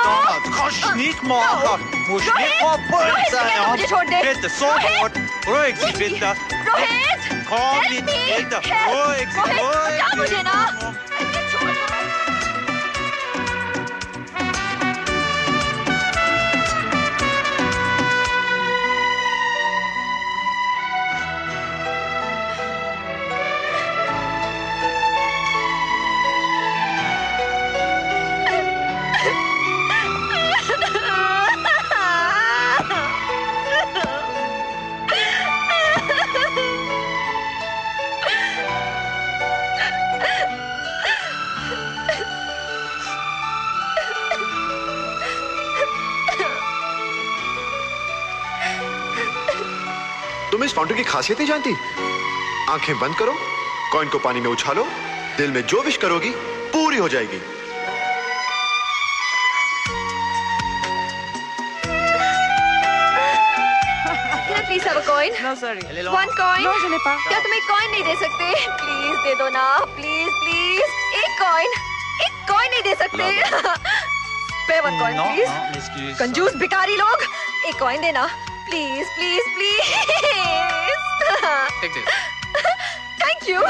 Nicht machen! Muss nicht verpulsen! मुझे छोड़ दे। Bitte, sofort! Ruhig Sie bitte! Rohit, Komm nicht wieder! Ruhig Sie, ruhig बचा मुझे ना। काउंटर की खासियत नहीं जानती? आंखें बंद करो, कॉइन को पानी में उछालो, दिल में जो विश करोगी पूरी हो जाएगी। Please have a coin. No sorry. One coin. No, je n'ai pas. क्या तुम एक कॉइन नहीं दे सकते? प्लीज दे दो ना, प्लीज प्लीज। एक कॉइन नहीं दे सकते? Pay one coin No, please. no, excuse. कंजूस भिखारी लोग, एक कॉइन देना please please please. Take this. Thank you.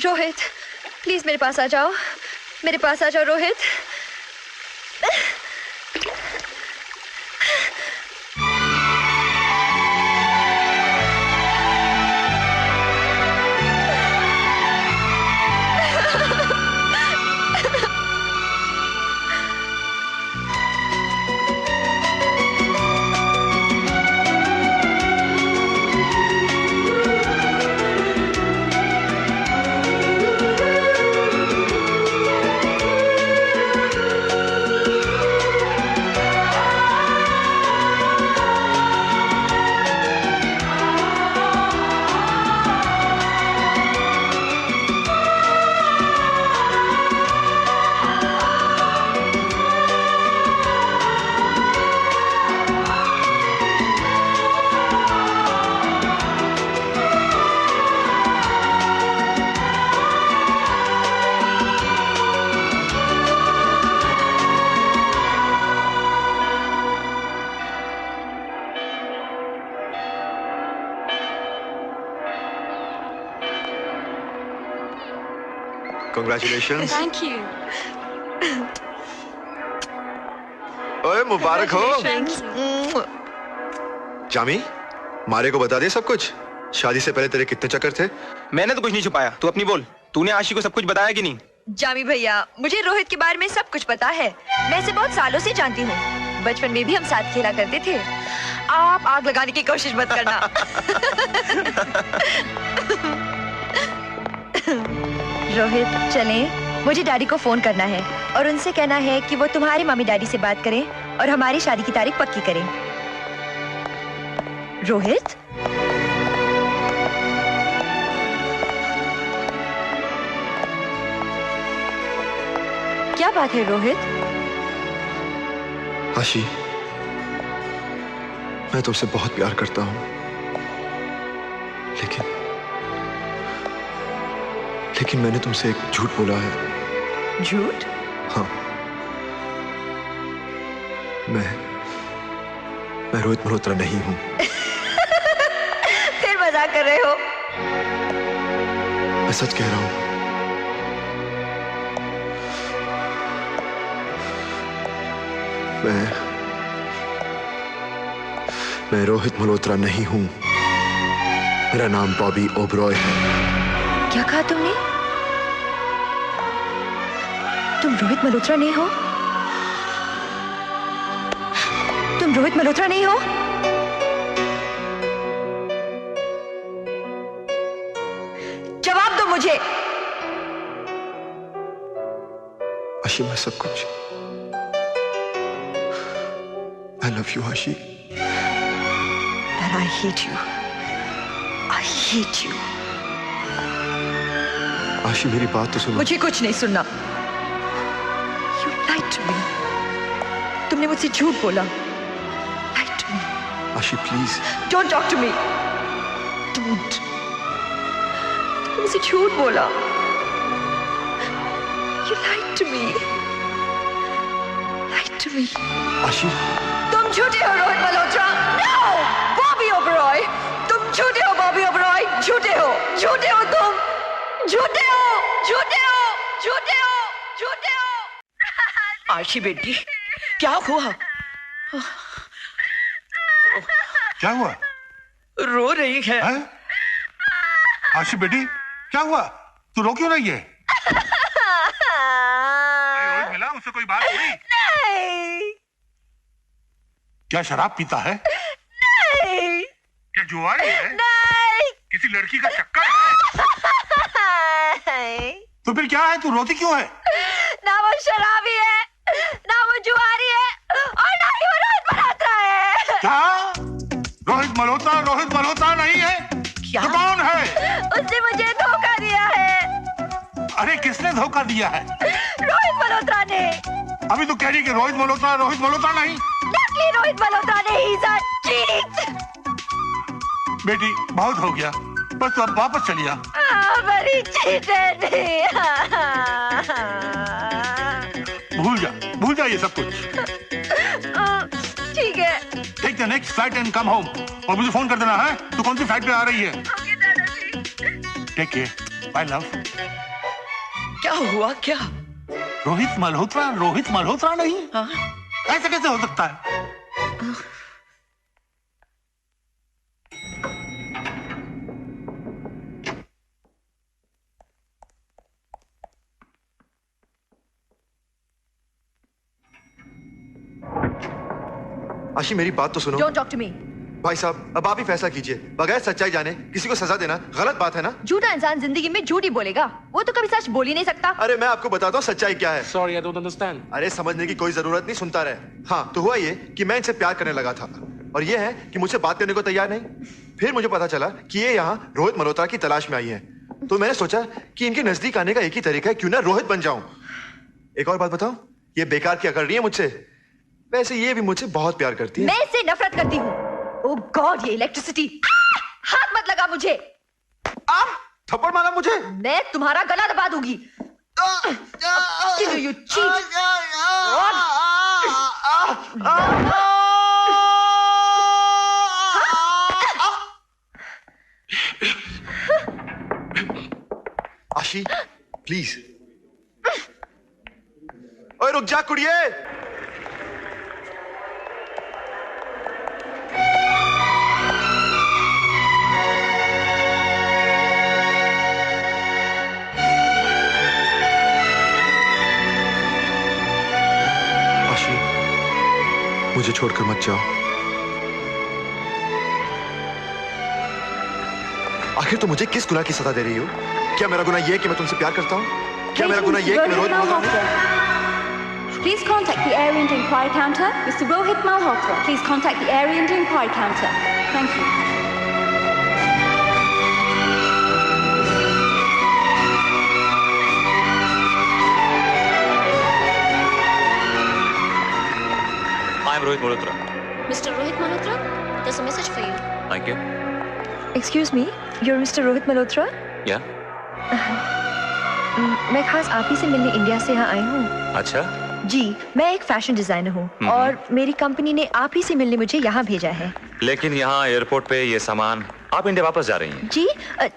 Rohit please मेरे पास आ जाओ, मेरे पास आ जाओ रोहित। Congratulations. Thank you. ओए मुबारक हो। जामी, मारे को बता दे सब कुछ। शादी से पहले तेरे कितने चक्कर थे? मैंने तो कुछ नहीं छुपाया, तू अपनी बोल। तूने आशी को सब कुछ बताया कि नहीं? जामी भैया, मुझे रोहित के बारे में सब कुछ पता है। मैं इसे बहुत सालों से जानती हूँ। बचपन में भी हम साथ खेला करते थे। आप आग लगाने की कोशिश मत करना। रोहित चलें, मुझे डैडी को फोन करना है और उनसे कहना है कि वो तुम्हारे मम्मी डैडी से बात करें और हमारी शादी की तारीख पक्की करें। रोहित क्या बात है रोहित? आशी, मैं तुमसे बहुत प्यार करता हूँ, लेकिन मैंने तुमसे एक झूठ बोला है। झूठ? हाँ, मैं रोहित मल्होत्रा नहीं हूँ। फिर मजाक कर रहे हो? मैं सच कह रहा हूँ। मैं रोहित मल्होत्रा नहीं हूँ। मेरा नाम बॉबी ओबरॉय है। क्या कहा तुमने? तुम रोहित मल्होत्रा नहीं हो? तुम रोहित मल्होत्रा नहीं हो? जवाब दो मुझे। आशी, मैं सब कुछ। I love you, आशी। And I hate you. I hate you. आशी, मेरी बात तो सुनो। मुझे कुछ नहीं सुनना। You lied to me. तुमने मुझसे झूठ बोला। Lied to me. आशी, please. Don't talk to me. Don't. तुमने मुझसे झूठ बोला। You lied to me. Lied to me. आशी। तुम झूठे हो रोहित मल्होत्रा। No! बॉबी ओबरॉय। तुम झूठे हो बॉबी ओबरॉय। झूठे हो तुम। झूठे हो। आशी बेटी, क्या हुआ? क्या हुआ? रो रही है। आशी बेटी, क्या हुआ? तू रो क्यों रही है? रोहित मिला, उससे कोई बात हुई? नहीं। क्या शराब पीता है? नहीं। क्या जुआरी है? नहीं। किसी लड़की का चक्कर है? नहीं। तो फिर क्या है, तू रोती क्यों है? ना वो शराबी है, ना वो जुआरी है, और ना ही वो रोहित मल्होत्रा है। क्या? रोहित मल्होत्रा नहीं है? क्या? तो कौन है? उसने मुझे धोखा दिया है। अरे किसने धोखा दिया है? रोहित मल्होत्रा ने। अभी तो कह रही कि रोहित मल्होत्रा नहीं। नकली रोहित मल्होत्रा ने। He's a cheat। बेटी बहुत हो गया, बस तू अब वापस चलिया। बड़ी चीटर नहीं। भूल जा ये सब कुछ। ठीक है। Take the next flight and come home, और मुझे फोन कर देना है तू कौन सी फ्लाइट पे आ रही है। Take care, bye love. क्या हुआ क्या? रोहित मल्होत्रा नहीं? हाँ? ऐसा कैसे हो सकता है? आशी मेरी बात तो सुनो। Don't talk to me। भाई साहब अब आप ही फैसला कीजिए, बगैर सच्चाई जाने किसी को सजा देना गलत बात है ना? झूठा इंसान जिंदगी में झूठ ही बोलेगा, वो तो कभी सच बोल ही नहीं सकता। अरे मैं आपको बताता हूँ सच्चाई क्या है। Sorry, I don't understand. अरे समझने की कोई जरूरत नहीं, सुनता रहे। हाँ तो हुआ ये कि मैं इनसे प्यार करने लगा था, और ये है कि मुझसे बात करने को तैयार नहीं। फिर मुझे पता चला कि ये यहाँ रोहित मल्होत्रा की तलाश में आई है, तो मैंने सोचा कि इनके नजदीक आने का एक ही तरीका है, क्यों ना रोहित बन जाऊं। एक और बात बताऊं, ये बेकार क्या कर रही है मुझसे, वैसे ये भी मुझसे बहुत प्यार करती है। मैं इससे नफरत करती हूँ। ओह गॉड, ये इलेक्ट्रिसिटी। हाथ मत लगा मुझे। आप थप्पड़ मारा मुझे। मैं तुम्हारा गला दबा दूंगी। You cheat। आशी प्लीज। ओए रुक जा कुड़िए। आशी मुझे छोड़कर मत जाओ। आखिर तुम मुझे किस गुनाह की सजा दे रही हो? क्या मेरा गुनाह यह है कि मैं तुमसे प्यार करता हूँ? क्या मेरा गुनाह यह है कि मैं Rohit Malhotra? Please contact the area and inquiry counter. Mr. Rohit Malhotra. Please contact the area and inquiry counter. Thank you. I am Rohit Malhotra. Mr. Rohit Malhotra, there's a message for you. Thank you. Excuse me, you're Mr. Rohit Malhotra? Yeah. मैं खास आप ही से मिलने India से यहाँ आई हूँ। अच्छा। जी, मैं एक फैशन डिजाइनर हूँ और मेरी कंपनी ने आप ही से मिलने मुझे यहाँ भेजा है। लेकिन यहाँ एयरपोर्ट पे ये सामान, आप इंडिया वापस जा रही हैं? जी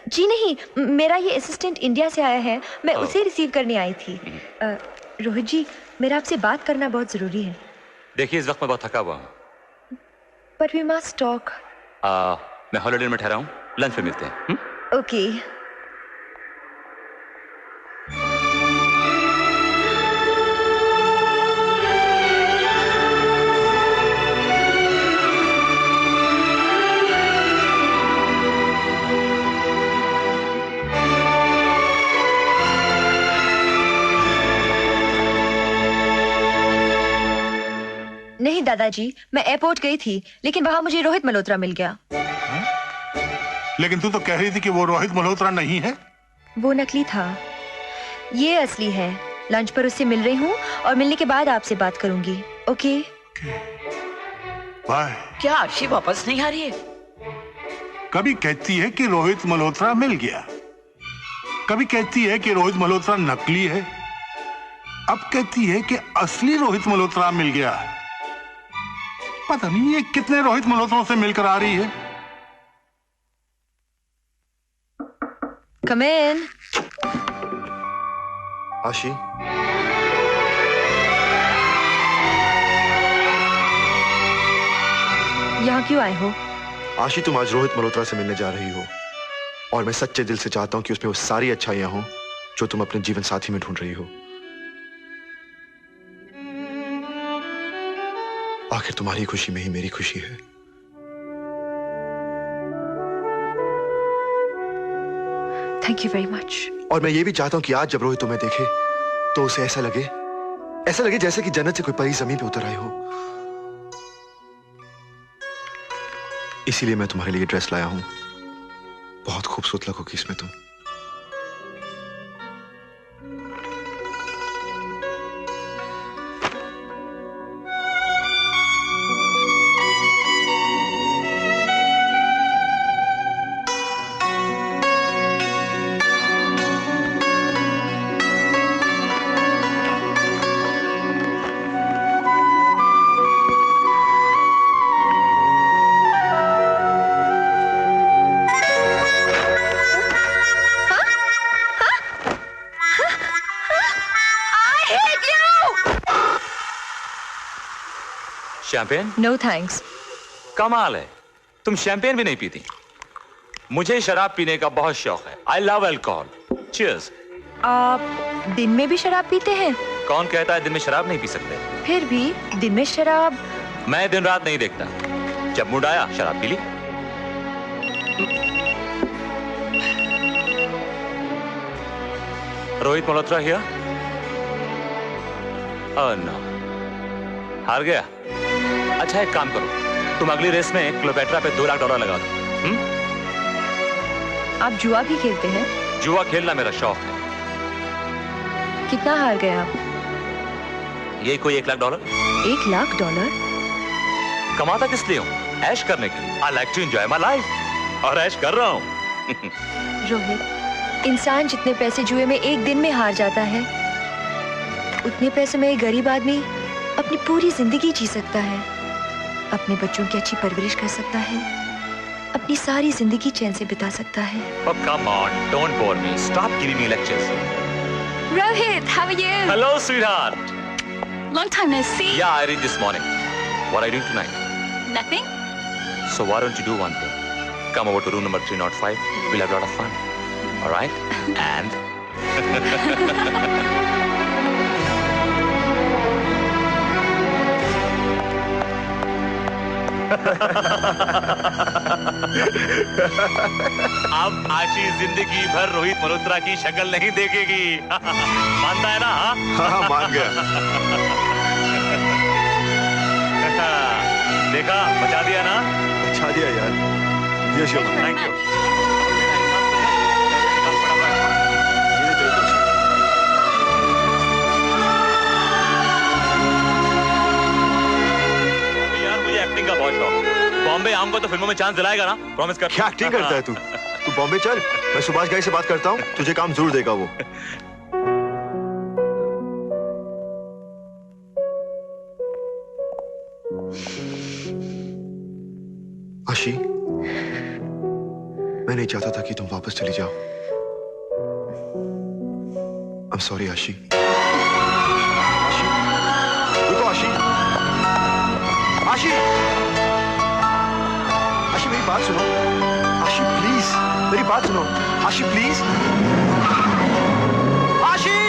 जी नहीं, मेरा ये असिस्टेंट इंडिया से आया है, मैं उसे रिसीव करने आई थी। रोहित जी, मेरा आपसे बात करना बहुत जरूरी है। देखिए इस वक्त मैं बहुत थका हुआ हूँ। But we must talk. मैं हॉलिडे में ठहरा हूँ, लंच पे मिलते हैं। ओके। नहीं दादाजी, मैं एयरपोर्ट गई थी, लेकिन वहां मुझे रोहित मल्होत्रा मिल गया। लेकिन तू तो कह रही थी कि वो रोहित मल्होत्रा नहीं है। वो नकली था, ये असली है। लंच पर उससे मिल रही हूँ और मिलने के बाद आपसे बात करूंगी। Okay bye. क्या आशी वापस नहीं आ रही है? कभी कहती है कि रोहित मल्होत्रा मिल गया, कभी कहती है कि रोहित मल्होत्रा नकली है, अब कहती है कि असली रोहित मल्होत्रा मिल गया। पता नहीं ये कितने रोहित मल्होत्रों से मिलकर आ रही है। Come in. आशी यहाँ क्यों आए हो? आशी तुम आज रोहित मल्होत्रा से मिलने जा रही हो, और मैं सच्चे दिल से चाहता हूं कि उसमें वो सारी अच्छाइयां हों जो तुम अपने जीवन साथी में ढूंढ रही हो। आखिर तुम्हारी खुशी में ही मेरी खुशी है। Thank you very much. और मैं ये भी चाहता हूं कि आज जब रोहित तुम्हें देखे तो उसे ऐसा लगे जैसे कि जन्नत से कोई परी जमीन पे उतर आई हो। इसीलिए मैं तुम्हारे लिए ड्रेस लाया हूं। बहुत खूबसूरत लगोगी इसमें तुम। शैंपेन? No thanks. कमाल है, तुम शैंपेन भी नहीं पीती। मुझे शराब पीने का बहुत शौक है। I love alcohol. चीयर्स। आप दिन में भी शराब पीते हैं? कौन कहता है दिन में शराब नहीं पी सकते? फिर भी दिन में शराब। मैं दिन रात नहीं देखता, जब मूड आया शराब पी ली। Rohit Malhotra here? Oh no, हार गया। अच्छा एक काम करो, तुम अगली रेस में क्लोपेट्रा पे $2 लाख लगा दो। आप जुआ भी खेलते हैं? जुआ खेलना मेरा शौक है। कितना हार गए आप? ये कोई $1 लाख। $1 लाख? कमाता किस लिए हूँ? ऐश करने के लिए। I like to enjoy my life, और ऐश कर रहा हूँ। रोहित, इंसान जितने पैसे जुए में एक दिन में हार जाता है, उतने पैसे में एक गरीब आदमी अपनी पूरी जिंदगी जी सकता है, अपने बच्चों की अच्छी परवरिश कर सकता है, अपनी सारी जिंदगी चैन से बिता सकता है। Oh, come on, don't bore me. Stop giving me lectures. Rohit, how are you? Hello, sweetheart. Long time no see. Yeah, I read this morning. What are you doing tonight? Nothing. So why don't you do one thing? Come over to room number 305. We'll have a lot of fun. All right? And अब आशी जिंदगी भर रोहित मल्होत्रा की शक्ल नहीं देखेगी। मानता है ना? हाँ, मान गया। देखा, बचा दिया ना? बचा दिया यार। Yes your thank you. Acting का बहुत शौक। बॉम्बे आऊंगा तो फिल्मों में चांस दिलाएगा ना? प्रॉमिस कर। क्या एक्टिंग करता है तू? तू बॉम्बे चल, मैं सुभाष घई से बात करता हूँ, तुझे काम जरूर देगा वो। आशी, मैं नहीं चाहता था कि तुम वापस चली जाओ। I'm sorry आशी। आशी, रुको आशी। आशी, आशी मेरी बात सुनो। आशी प्लीज, मेरी बात सुनो। आशी प्लीज। आशी!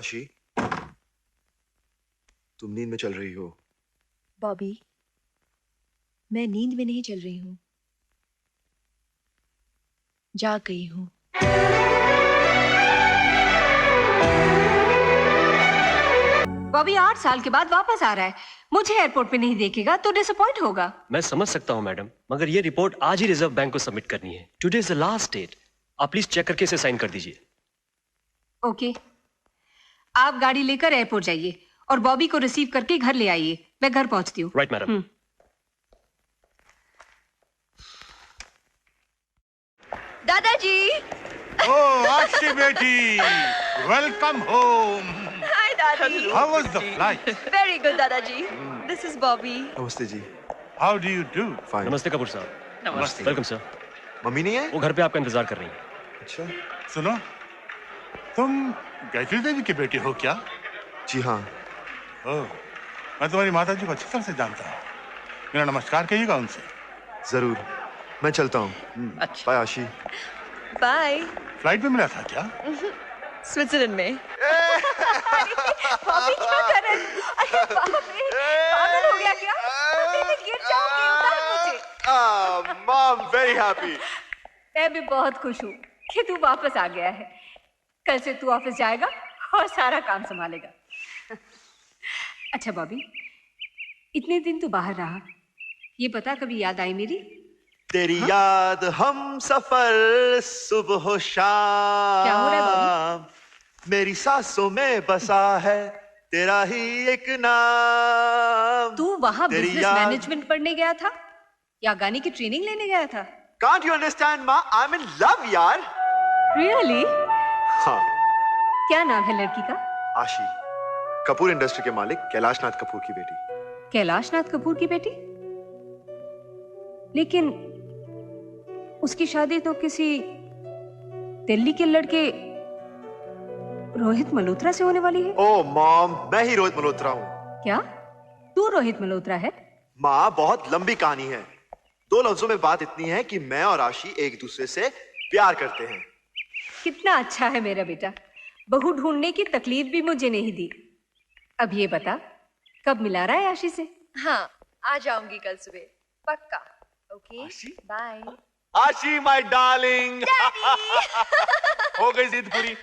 आशी, तुम नींद में चल रही हो। बॉबी, मैं नींद में नहीं चल रही हूँ, जाग गई हूँ। बॉबी 8 साल के बाद वापस आ रहा है, मुझे एयरपोर्ट पे नहीं देखेगा तो डिसअपॉइंट होगा। मैं समझ सकता हूँ मैडम, मगर ये रिपोर्ट आज ही रिजर्व बैंक को सबमिट करनी है। Today is the last date. आप प्लीज चेक करके इसे साइन कर दीजिए। ओके, आप गाड़ी लेकर एयरपोर्ट जाइए और बॉबी को रिसीव करके घर ले आइए। मैं घर पहुंचती हूँ। Right madam. दादाजी। Oh, आशी बेटी, welcome home. Hi, Daddy. How was the flight? Very good, दादाजी. This is Bobby. नमस्ते जी। How do you do? Fine. नमस्ते कपूर साहब। नमस्ते। Welcome sir. मम्मी नहीं है? वो घर पे आपका इंतजार कर रही हैं। अच्छा। सुनो, तुम गायत्री देवी की बेटी हो क्या? जी हाँ। ओह, मैं तुम्हारी माता जी को अच्छी तरह से जानता हूँ। मेरा नमस्कार कहिएगा उनसे। जरूर, मैं चलता हूँ। बाय आशी। बाय। फ्लाइट में मिला था क्या? स्विट्जरलैंड में। बॉबी क्या कर रहे हैं? अरे बाप रे, पागल हो गया क्या? मैं गिर जाऊंगी, उतार मुझे। Mom, very happy. मैं भी बहुत खुश हूँ कि तू वापस आ गया है। कल से तू ऑफिस जाएगा और सारा काम संभालेगा। अच्छा बॉबी, इतने दिन तू बाहर रहा, ये बता कभी याद आई मेरी? तेरी याद हम सफर सुबह शाम। क्या हो रहा है बॉबी? मेरी सांसों में बसा है तेरा ही एक नाम। तू वहाँ बिजनेस मैनेजमेंट पढ़ने गया था या गाने की ट्रेनिंग लेने गया था? Can't you understand, Ma? I'm in love, यार। Really? हाँ। क्या नाम है लड़की का? आशी, कपूर इंडस्ट्री के मालिक कैलाशनाथ कपूर की बेटी। कैलाशनाथ कपूर की बेटी? लेकिन उसकी शादी तो किसी दिल्ली के लड़के रोहित मल्होत्रा से होने वाली है। ओह मॉम, मैं ही रोहित मल्होत्रा हूँ। क्या तू रोहित मल्होत्रा है? माँ, बहुत लंबी कहानी है। 2 लफ्जों में बात इतनी है कि मैं और आशी एक दूसरे से प्यार करते हैं। कितना अच्छा है मेरा बेटा, बहू ढूंढने की तकलीफ भी मुझे नहीं दी। अब ये बता, कब मिला रहा है आशी से? हाँ, आ जाऊंगी कल सुबह, पक्का। Okay, bye. Aashi my darling. हो गई जिद पूरी।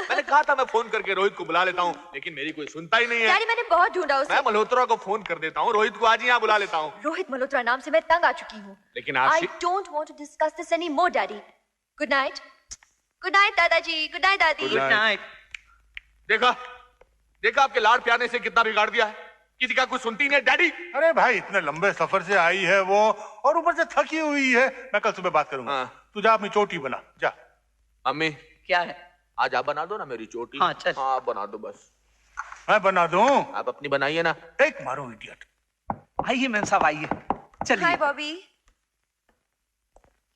मैंने कहा था मैं फोन करके रोहित को बुला लेता हूँ, लेकिन मेरी कोई सुनता ही नहीं है। डैडी, मैंने बहुत ढूंढा उसे। मैं मल्होत्रा को फोन कर देता हूँ, रोहित को आज ही यहाँ बुला लेता हूँ। रोहित मल्होत्रा नाम से मैं तंग आ चुकी हूँ। लेकिन आशी, I don't want to discuss this anymore, Daddy. Good night. Good night, दादाजी। Good night, दादी। Good night. देखा देखा आपके लाड़ प्याने से कितना बिगाड़ दिया है। किसी का कुछ सुनती नहीं है डैडी। अरे भाई, इतने लंबे सफर से आई है वो, और ऊपर से थकी हुई है। मैं कल सुबह बात करूंगा। तू जा अपनी चोटी बना, जा। अम्मी, क्या है? आज आप बना दो ना मेरी चोटी। हाँ, चल। हाँ, आप बना दो बस। मैं बना दूं? आप अपनी बनाइए ना। एक मारो इडियट। आइए मैम साहब, आइए। चलिए। हाय बॉबी।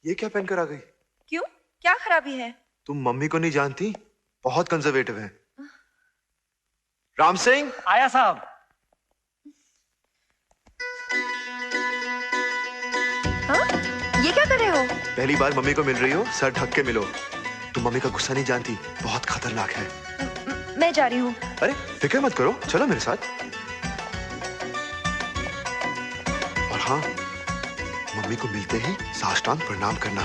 ये क्या पहनकर आ गई? क्यों, क्या खराबी है? तुम मम्मी को नहीं जानती, बहुत कंजर्वेटिव है। राम सिंह। आया साहब। ये क्या कर रहे हो? पहली बार मम्मी को मिल रही हो, सर ढक के मिलो। तुम मम्मी का गुस्सा नहीं जानती, बहुत खतरनाक है। मैं जा रही हूँ। अरे फिक्र मत करो, चलो मेरे साथ। और हाँ, मम्मी को मिलते ही साष्टांग प्रणाम करना।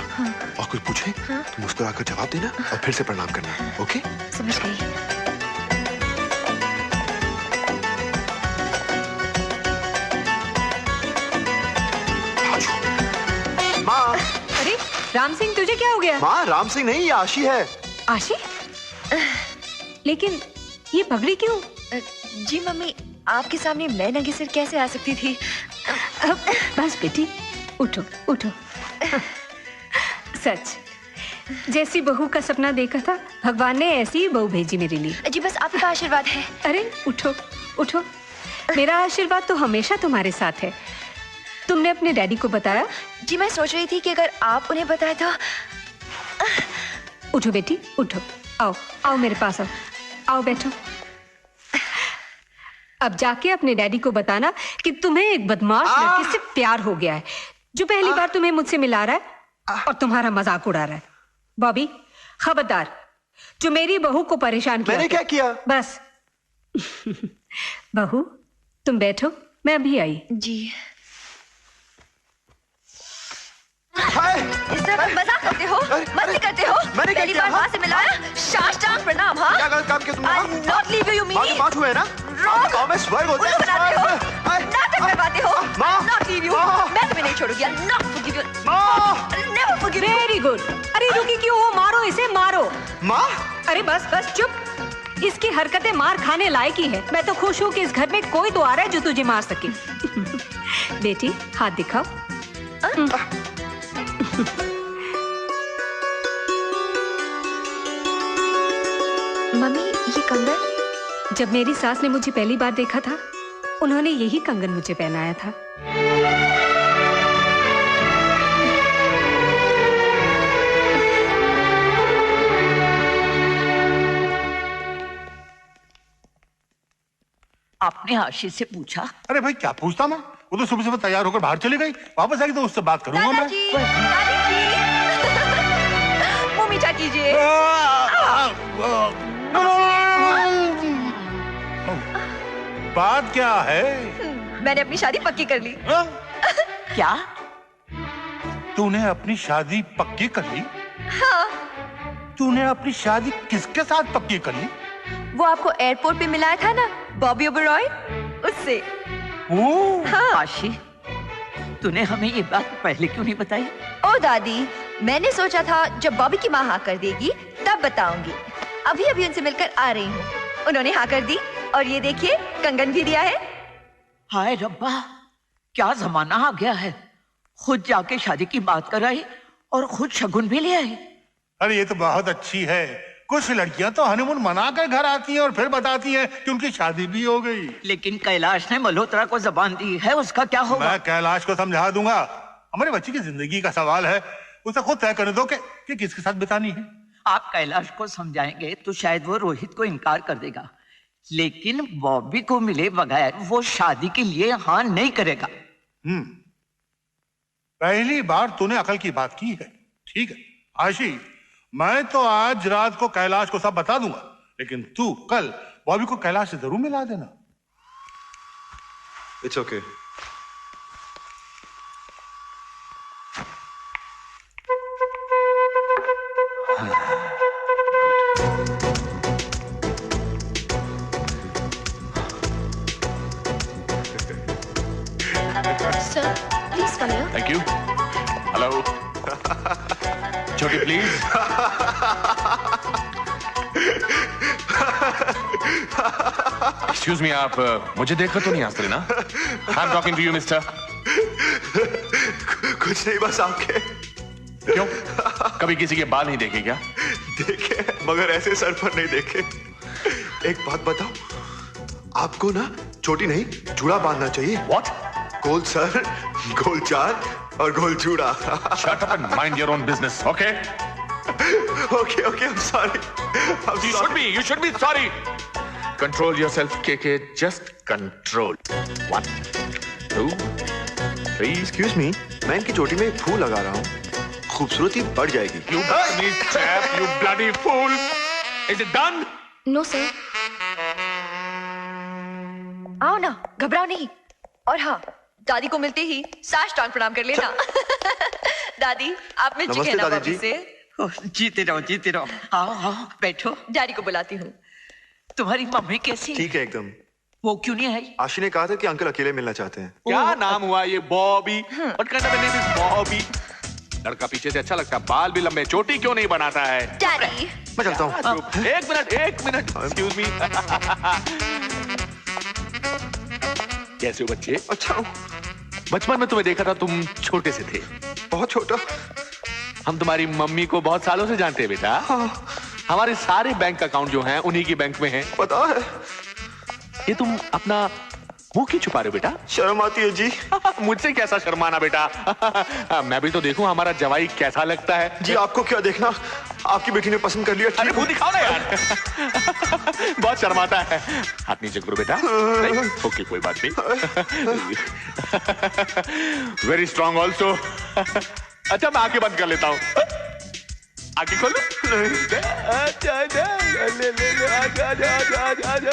और कुछ पूछे तो मुस्कुराकर जवाब देना और फिर से प्रणाम करना। ओके? समझ गई। माँ। अरे राम सिंह, तुझे क्या हो गया? माँ, राम सिंह नहीं, ये आशी है। आशी? लेकिन ये पगड़ी क्यों? जी मम्मी, आपके सामने मैं नंगे सिर कैसे आ सकती थी? बस बेटी, उठो उठो। सच, जैसी बहू का सपना देखा था, भगवान ने ऐसी ही बहू भेजी मेरे लिए। जी बस आपका आशीर्वाद है। अरे उठो उठो, मेरा आशीर्वाद तो हमेशा तुम्हारे साथ है। तुमने अपने डैडी को बताया? जी मैं सोच रही थी कि अगर आप उन्हें बताए तो। उठो बेटी, उठो, आओ आओ मेरे पास आओ, आओ बैठो। अब जाके अपने डैडी को बताना कि तुम्हें एक बदमाश लड़की से प्यार हो गया है, जो पहली बार तुम्हें मुझसे मिला रहा है और तुम्हारा मजाक उड़ा रहा है। बॉबी, खबरदार, जो मेरी बहू को परेशान किया। मैंने क्या किया? बस बहू तुम बैठो, मैं अभी आई। जी। इस तरह तुम मजाक करते हो, मस्ती करते हो। पहली बार माँ से मिलाया, साष्टांग प्रणाम। हाँ, क्या गलत काम किया तुमने? I'll not leave you, Mimi। बात हुआ है ना? Wrong। मैं स्वर्ग होता उल्लू बनाते हो, नाटक करवाते हो। I'll not leave you। मैं तुम्हें नहीं छोड़ूंगी। I'll not forgive you। I'll never forgive you। Very good. अरे रुकी क्यों हो? मारो इसे, मारो। माँ? अरे बस बस चुप। इसकी हरकतें मार खाने लायक ही है। मैं तो खुश हूँ कि इस घर में कोई तो आ रहा है जो तुझे मार सके। बेटी हाथ दिखाओ। मम्मी ये कंगन? जब मेरी सास ने मुझे पहली बार देखा था, उन्होंने यही कंगन मुझे पहनाया था। आपने आशीष से पूछा? अरे भाई क्या पूछता मैं, वो तो सुबह सुबह तैयार होकर बाहर चली गई। वापस आएगी तो उससे बात करूंगा मैं। मुंह मीठा कीजिए। बात क्या है? मैंने अपनी शादी पक्की कर ली। क्या? तूने अपनी शादी पक्की कर ली? हाँ। तूने अपनी शादी किसके साथ पक्की कर ली? वो आपको एयरपोर्ट पे मिलाया था ना, बॉबी ओबरॉय, उससे। हाँ। आशी, तूने हमें ये बात पहले क्यों नहीं बताई? ओ दादी, मैंने सोचा था जब बॉबी की माँ हाँ कर देगी तब बताऊंगी। अभी अभी उनसे मिलकर आ रही हूँ। उन्होंने हाँ कर दी और ये देखिए कंगन भी दिया है। हाय रब्बा, क्या जमाना आ गया है। खुद जाके शादी की बात कराई और खुद शगुन भी ले आई। अरे ये तो बहुत अच्छी है। कुछ लड़कियां तो हनीमून मनाकर घर आती हैं और फिर बताती हैं कि उनकी शादी भी हो गई। लेकिन कैलाश ने मल्होत्रा को जबान दी है, उसका क्या होगा? मैं कैलाश को समझा दूंगा। हमारे बच्चे की जिंदगी का सवाल है, उसे खुद तय करने दो कि किसके साथ बितानी है। आप कैलाश को समझाएंगे तो शायद वो रोहित को इनकार कर देगा, लेकिन बॉबी को मिले बगैर वो शादी के लिए हाँ नहीं करेगा। पहली बार तूने अकल की बात की है। ठीक है आशी, मैं तो आज रात को कैलाश को सब बता दूंगा, लेकिन तू कल बॉबी को कैलाश से जरूर मिला देना। It's okay. Sir, please come here. Thank you. Hello छोटी प्लीज। एक्सक्यूज मी, आप मुझे देखकर तो नहीं हंस रहे ना? I am talking to you mister. कुछ नहीं, बस आपके। क्यों, कभी किसी के बाल नहीं देखे क्या? देखे, मगर ऐसे सर पर नहीं देखे। एक बात बताओ, आपको ना छोटी नहीं चूड़ा बांधना चाहिए। What? गोल सर, गोल चाल और गोल चूड़ा। Shut up and mind your own business, okay? Okay, I'm sorry. You should be sorry. Control yourself, KK. Just control. 1, 2, 3. Excuse me, मैं इनकी चोटी में एक फूल लगा रहा हूँ, खूबसूरती बढ़ जाएगी। You chap, you bloody fool. Is it done? No, sir. आओ ना, घबराओ नहीं। और हाँ, दादी को मिलते ही साष्टांग प्रणाम कर लेना। दादी, आप मिल चुके हैं ना बॉबी से? जीते रहो, जीते रहो। आओ, बैठो। डैडी को बुलाती हूँ। तुम्हारी मम्मी कैसी? ठीक है एकदम। वो क्यों नहीं आई? आशी ने कहा था कि अंकल अकेले मिलना चाहते हैं। क्या नाम हुआ ये? Bobby. What kind of a name is Bobby? लड़का पीछे से अच्छा लगता है, बाल भी लंबे, चोटी क्यों नहीं बनाता है? डैडी, मैं चलता हूँ। एक मिनट। Excuse me. कैसे हो बच्चे? अच्छा हूँ। बचपन में तुम्हें देखा था, तुम छोटे से थे। बहुत छोटा। हम तुम्हारी मम्मी को बहुत सालों से जानते हैं बेटा। हाँ। हमारे सारे बैंक अकाउंट जो हैं उन्हीं की बैंक में हैं। पता है। ये तुम अपना मुंह क्यों छुपा रहे हो बेटा? शर्म आती है जी। मुझसे कैसा शर्माना बेटा? मैं भी तो देखूं हमारा जवाई कैसा लगता है। जी आपको क्या देखना, आपकी बेटी ने पसंद कर लिया। अरे मुंह दिखाओ ना यार। बहुत शर्माता है। हाथ नीचे करो बेटा। ओके कोई बात नहीं। Very strong also. अच्छा मैं आंखें बंद कर लेता हूँ। आंखें खोलो। आजा आजा ले ले ले आजा आजा आजा आजा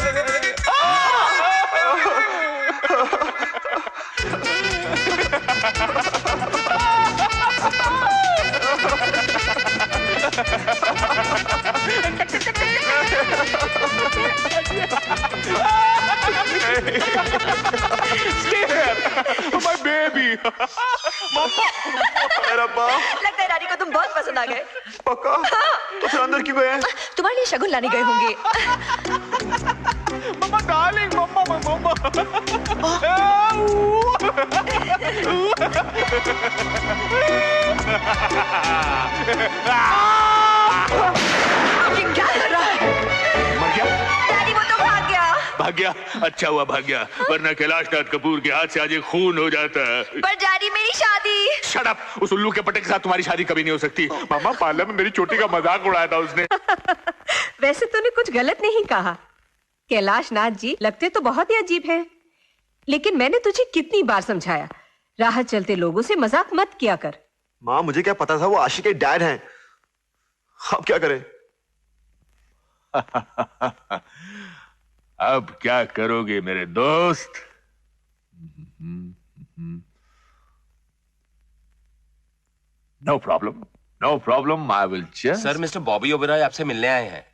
My baby. मम्मा मेरा बाप। लगता है रानी को तुम बहुत पसंद आ गए। पक्का? तो फिर अंदर क्यों गए? तुम्हारे लिए शगुन लाने गए होंगे। मम्मा डार्लिंग, मम्मा मम्मा। ये क्या कर रहा है? मर गया? डैडी वो तो भाग गया। भाग गया? अच्छा हुआ भाग गया, वरना कैलाशनाथ कपूर के हाथ से आज एक खून हो जाता। पर डैडी मेरी शादी। Shut up! उस उल्लू के पटे के साथ तुम्हारी शादी कभी नहीं हो सकती। मामा पार्लर में मेरी चोटी का मजाक उड़ाया था उसने। वैसे तूने कुछ गलत नहीं कहा। कैलाश नाथ जी लगते तो बहुत ही अजीब हैं, लेकिन मैंने तुझे कितनी बार समझाया, राह चलते लोगों से मजाक मत किया कर। माँ मुझे क्या पता था वो आशिक के डैड हैं। अब क्या करें? अब क्या करोगे मेरे दोस्त? No problem I will just. Sir mister Bobby Oberoi आपसे मिलने आए हैं।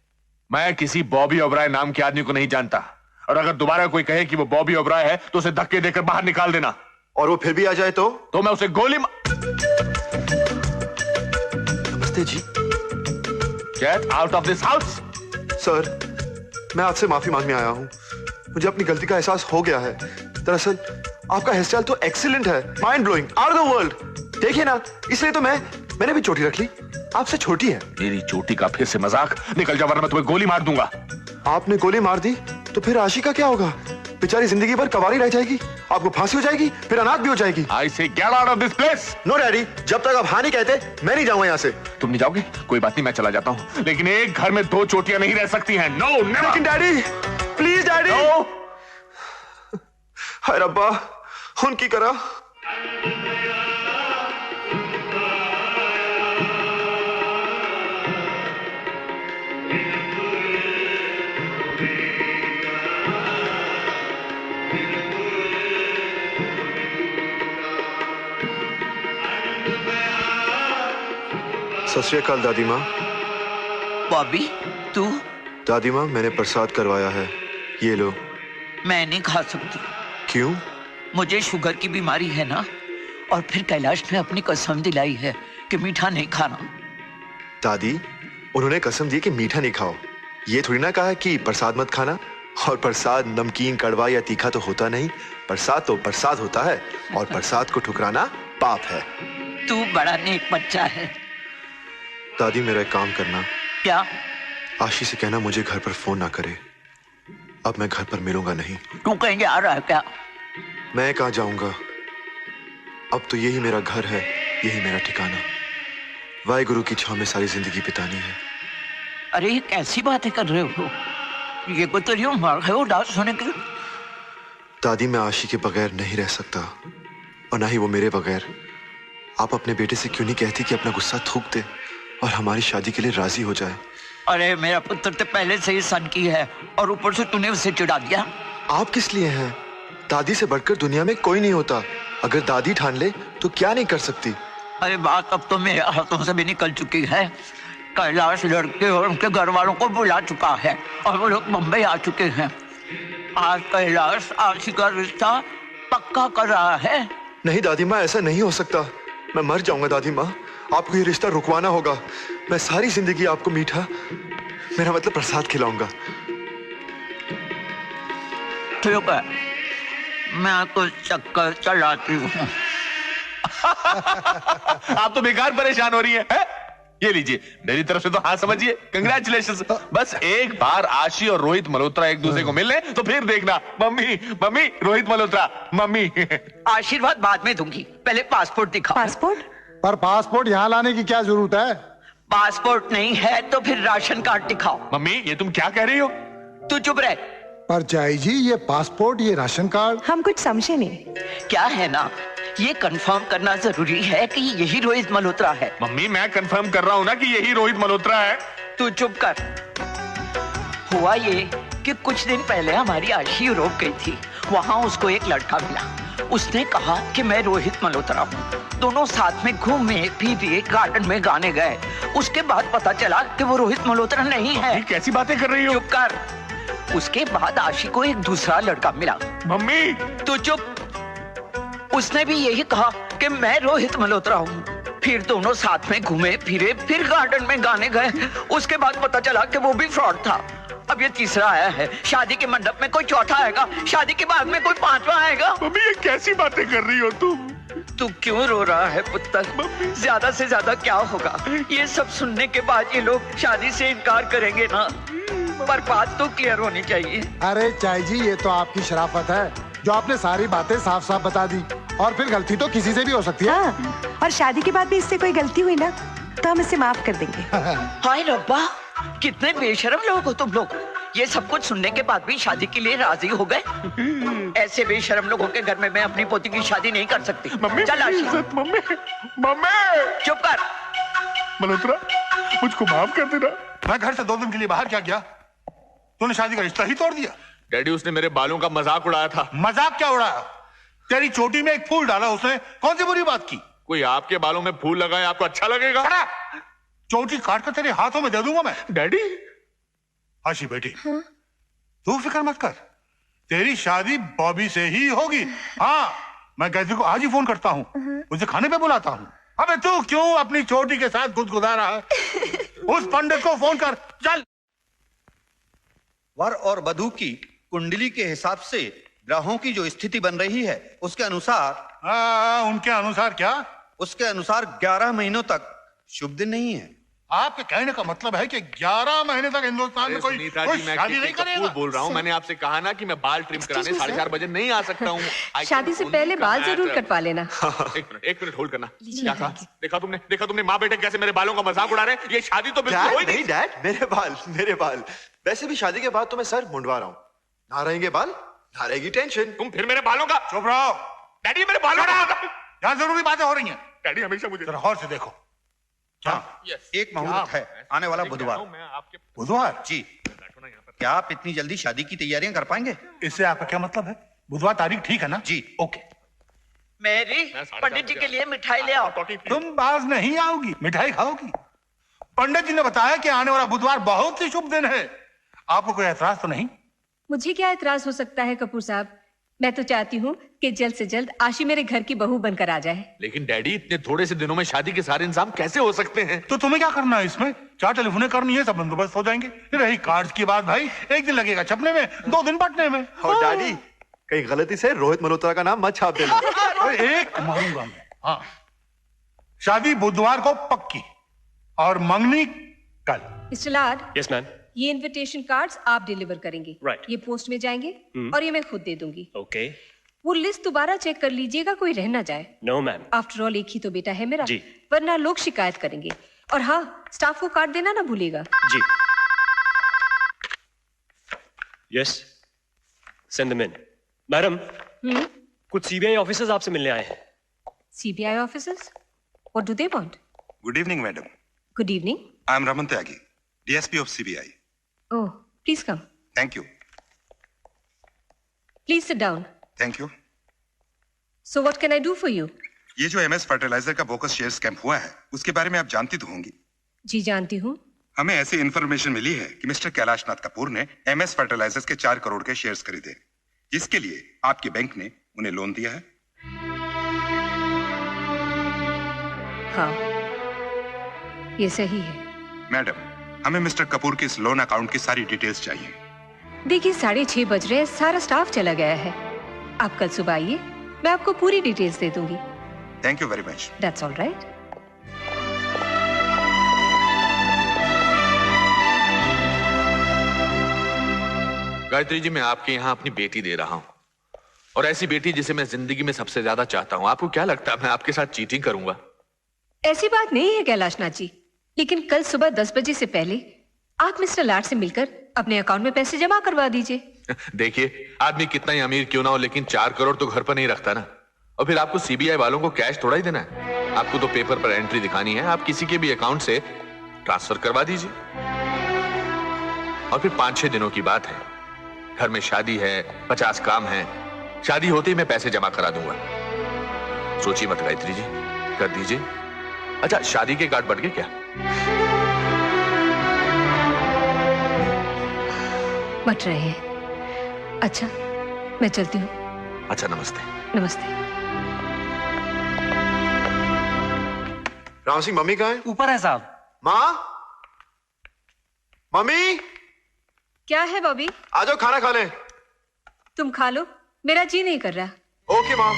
मैं किसी बॉबी ओबराय नाम के आदमी को नहीं जानता, और अगर दोबारा कोई कहे कि वो बॉबी ओबराय है तो उसे धक्के देकर बाहर निकाल देना। और वो फिर भी आ जाए तो मैं उसे गोली नमस्ते जी। Get out of this house. Sir मैं आपसे माफी मांगने आया हूँ। मुझे अपनी गलती का एहसास हो गया है। दरअसल आपका हेयर स्टाइल तो एक्सीलेंट है, mind blowing, out of the world. देखिए ना, इसलिए तो मैंने भी चोटी रख ली। आपसे छोटी है। मेरी चोटी का फिर से मजाक? निकल जा वरना मैं तुम्हें गोली मार दूंगा। आपने गोली मार दी तो फिर आशिका क्या होगा? बेचारी जिंदगी भर कवारी रह जाएगी, आपको फांसी हो जाएगी, फिर अनाथ भी हो जाएगी। I say get out of this place. No daddy, जब तक आप हाँ नहीं कहते मैं नहीं जाऊंगा यहाँ से। तुम नहीं जाओगे? कोई बात नहीं, मैं चला जाता हूँ, लेकिन एक घर में दो चोटियां नहीं रह सकती हैं। No never. लेकिन डैडी प्लीज डैडी। हाय रब्बा, उनकी करा। सत श्री अकाल दादी माँ। बॉबी तू? दादी माँ मैंने प्रसाद करवाया है, ये लो। मैं नहीं खा सकती। क्यों? मुझे शुगर की बीमारी है ना, और फिर कैलाश ने अपनी कसम दिलाई है कि मीठा नहीं खाना। दादी उन्होंने कसम दी कि मीठा नहीं खाओ, ये थोड़ी ना कहा कि प्रसाद मत खाना। और प्रसाद नमकीन, कड़वा या तीखा तो होता नहीं, प्रसाद तो प्रसाद होता है, और प्रसाद को ठुकराना पाप है। तू बड़ा नेक बच्चा है। दादी मेरा एक काम करना। क्या? आशी से कहना मुझे घर पर फोन ना करे। अब मैं घर पर मिलूंगा नहीं। तू कहीं जा रहा है क्या? मैं कहाँ जाऊंगा, अब तो यही मेरा घर है, यही मेरा ठिकाना। वाहेगुरु की छांव में सारी जिंदगी बितानी है। अरे ये कैसी बातें कर रहे हो? ये कोई तेरी उम्र है उदास होने की? दादी मैं आशी के बगैर नहीं रह सकता, और ना ही वो मेरे बगैर। आप अपने बेटे से क्यों नहीं कहती कि अपना गुस्सा थूक दे और हमारी शादी के लिए राजी हो जाए? अरे मेरा पुत्र तो पहले से ही सन की है, और ऊपर से तूने उसे चिढ़ा दिया। आप किस लिए हैं? दादी से बढ़कर दुनिया में कोई नहीं होता। अगर दादी ठान ले तो क्या नहीं कर सकती? अरे बात अब तो मेरे हाथों से भी निकल चुकी है। कैलाश लड़के और उनके घर वालों को बुला चुका है, और वो लोग मुंबई आ चुके हैं। आज कैलाश आशी का रिश्ता पक्का कर रहा है। नहीं दादी माँ, ऐसा नहीं हो सकता। मैं मर जाऊंगा दादी माँ, आपको ये रिश्ता रुकवाना होगा। मैं सारी जिंदगी आपको मीठा, मेरा मतलब प्रसाद खिलाऊंगा। ठीक है, मैं तो चक्कर चलाती हूँ। आप तो बेकार परेशान हो रही है? ये लीजिए, मेरी तरफ से तो हाँ समझिए, कंग्रेचुलेशंस। बस एक बार आशी और रोहित मल्होत्रा एक दूसरे को मिल ले तो फिर देखना। Mummy mummy, Rohit Malhotra mummy. आशीर्वाद बाद में दूंगी, पहले पासपोर्ट दिखाओ। पासपोर्ट? पर पासपोर्ट यहाँ लाने की क्या जरूरत है? पासपोर्ट नहीं है तो फिर राशन कार्ड दिखाओ। मम्मी ये तुम क्या कह रही हो? तू चुप रह। पर चाई जी, ये पासपोर्ट, ये राशन कार्ड, हम कुछ समझे नहीं। क्या है ना ये कंफर्म करना जरूरी है कि यही रोहित मल्होत्रा है। मम्मी मैं कंफर्म कर रहा हूँ ना कि यही रोहित मल्होत्रा है। तू चुप कर। हुआ ये कि कुछ दिन पहले हमारी आशी यूरोप गई थी। वहां उसको एक लड़का मिला। उसने कहा कि मैं रोहित मल्होत्रा हूँ। दोनों साथ में घूमे फिरे गार्डन में गाने गए। उसके बाद पता चला कि वो रोहित मल्होत्रा नहीं है। कैसी बातें कर रही हो? चुप कर। उसके बाद आशी को एक दूसरा लड़का मिला। मम्मी तू चुप। उसने भी यही कहा कि मैं रोहित मल्होत्रा हूँ। फिर दोनों साथ में घूमे फिरे फिर गार्डन में गाने गए। उसके बाद पता चला कि वो भी फ्रॉड था। अब ये तीसरा आया है। शादी के मंडप में कोई चौथा आएगा, शादी के बाद में कोई पांचवा आएगा। मम्मी ये कैसी बातें कर रही हो तुम? तू क्यों रो रहा है पुत्र? ज्यादा से ज्यादा क्या होगा? ये सब सुनने के बाद ये लोग शादी से इनकार करेंगे ना। पर बात तो क्लियर होनी चाहिए। अरे चाय जी ये तो आपकी शराफत है जो आपने सारी बातें साफ साफ बता दी। और फिर गलती तो किसी से भी हो सकती है। हाँ, और शादी के बाद भी इससे कोई गलती हुई ना तो हम इसे माफ कर देंगे। हाय रब्बा, कितने बेशरम लोग हो तुम लोग। ये सब कुछ सुनने के बाद भी शादी के लिए राजी हो गए। ऐसे बेशरम लोगों के घर में मैं अपनी पोती की शादी नहीं कर सकती। चल आशी। मम्मी मम्मी चुप कर। मल्होत्रा मुझको माफ कर देना। मैं घर से 2 दिन के लिए बाहर क्या गया? तूने शादी का रिश्ता ही तोड़ दिया। डैडी उसने मेरे बालों का मजाक उड़ाया था। मजाक क्या उड़ाया? तेरी चोटी में एक फूल डाला उसने, कौन सी बुरी बात की? कोई आपके बालों में फूल लगाए आपको अच्छा लगेगा? चोटी काट कर तेरे हाथों में दे दूंगा मैं। डैडी आशी बेटी तू फिक्र मत कर, तेरी शादी बॉबी से ही होगी। हाँ मैं गायत्री को आज ही फोन करता हूँ, उसे खाने पे बुलाता हूँ। अबे तू क्यों अपनी चोटी के साथ गुदगुदा रहा है? उस पंडित को फोन कर चल। वर और वधू की कुंडली के हिसाब से ग्रहों की जो स्थिति बन रही है उसके अनुसार उनके अनुसार क्या? उसके अनुसार 11 महीनों तक शुभ दिन नहीं है। आपके कहने का मतलब है कि 11 महीने तक हिंदुस्तान में कोई शादी नहीं करेगा? बोल रहा हूँ। मैंने आपसे कहा ना कि मैं बाल ट्रिम कराने 4:30 बजे नहीं आ सकता हूँ। शादी से पहले बाल जरूर कटवा लेना। एक मिनट होल्ड करना। क्या कहा? देखा तुमने माँ बेटे कैसे मेरे बालों का मजाक उड़ा रहे हैं? ये शादी तो बिल्कुल हो ही नहीं। डैड मेरे बाल वैसे भी शादी के बाद तो मैं सर मुंडवा रहा हूँ। ना रहेंगे बाल ना रहेगी टेंशन। तुम फिर मेरे बालों का? चुप रहो डैडी, मेरे बालों का यहाँ जरूरी बातें हो रही हैं। डैडी हमेशा मुझे गौर से देखो। हाँ, एक मुहूर्त है आने वाला बुधवार। बुधवार? जी। क्या आप इतनी जल्दी शादी की तैयारियां कर पाएंगे? इससे आपका क्या मतलब है? बुधवार तारीख ठीक है ना? जी। ओके। मेरी पंडित जी के लिए मिठाई ले आओ। तुम बाज नहीं आओगी, मिठाई खाओगी। पंडित जी ने बताया कि आने वाला बुधवार बहुत ही शुभ दिन है। आपको कोई ऐतराज तो नहीं? मुझे क्या ऐतराज हो सकता है कपूर साहब? मैं तो चाहती हूँ कि जल्द से जल्द आशी मेरे घर की बहू बनकर आ जाए। लेकिन डैडी इतने थोड़े से दिनों में शादी के सारे इंतजाम कैसे हो सकते हैं? तो तुम्हें क्या करना है इसमें? 4 टेलीफोने करनी है, सब बंदोबस्त हो जाएंगे। रही कार्ड्स की बात भाई, 1 दिन लगेगा छपने में, 2 दिन बंटने में। और डैडी कहीं गलती से रोहित मल्होत्रा का नाम मत छाप देना। एक मारूंगा मैं। हाँ शादी बुधवार को पक्की और मंगनी कल। मिस्टर लाड। Yes ma'am. ये इनविटेशन कार्ड्स आप डिलीवर करेंगे। राइट। ये पोस्ट में जाएंगे और ये मैं खुद दे दूंगी। ओके। वो लिस्ट दोबारा चेक कर लीजिएगा, कोई रह ना जाए। No ma'am. आफ्टर ऑल एक ही तो बेटा है मेरा। जी। वरना लोग शिकायत करेंगे। और हाँ, स्टाफ को कार्ड देना ना भूलिएगा। जी। Yes, send them in. Madam, कुछ सीबीआई ऑफिसर्स आपसे मिलने आए हैं। CBI officers? What do they want? Good evening madam. Good evening. I am Raman Tyagi, DSP of CBI. Oh, please come. Thank you. Please sit down. Thank you. So what can I do for you? ये जो MS fertiliser का bogus share scam हुआ है उसके बारे में आप जानती तो होंगी। जी जानती हूँ। हमें ऐसी इंफॉर्मेशन मिली है कि मिस्टर कैलाशनाथ कपूर ने एमएस फर्टिलाइजर्स के 4 करोड़ के शेयर्स खरीदे, जिसके लिए आपके बैंक ने उन्हें लोन दिया है। हाँ, ये सही है। मैडम, हमें मिस्टर कपूर के इस लोन अकाउंट की सारी डिटेल्स चाहिए। देखिए 6:30 बज रहे हैं, सारा स्टाफ चला गया है। आप कल सुबह आइए, मैं आपको पूरी डिटेल्स दे दूंगी। Thank you very much. That's all right. Gayatri ji, मैं आपके यहाँ अपनी बेटी दे रहा हूँ, और ऐसी बेटी जिसे मैं जिंदगी में सबसे ज्यादा चाहता हूँ। आपको क्या लगता है मैं आपके साथ चीटिंग करूंगा? ऐसी बात नहीं है कैलाशनाथ जी, लेकिन कल सुबह 10 बजे से पहले आप मिस्टर लाड से मिलकर अपने अकाउंट में पैसे जमा करवा दीजिए। देखिए, आदमी कितना ही अमीर क्यों ना हो, लेकिन 4 करोड़ तो घर पर नहीं रखता ना। और फिर आपको सीबीआई वालों को कैश थोड़ा ही देना है। आपको तो पेपर पर एंट्री दिखानी है, आप किसी के भी अकाउंट से ट्रांसफर करवा दीजिए। और फिर 5-6 दिनों की बात है, घर में शादी है, 50 काम है, शादी होते ही मैं पैसे जमा करा दूंगा। सोचिए मत गायत्री जी, कर दीजिए। अच्छा, शादी के कार्ड बट गए क्या? बट रहे हैं। अच्छा, मैं चलती हूँ। अच्छा, नमस्ते। नमस्ते। राम सिंह, मम्मी कहाँ है? ऊपर है साहब। माँ, मम्मी, क्या है बॉबी? आ जाओ खाना खा लें। तुम खा लो, मेरा जी नहीं कर रहा। ओके माँ।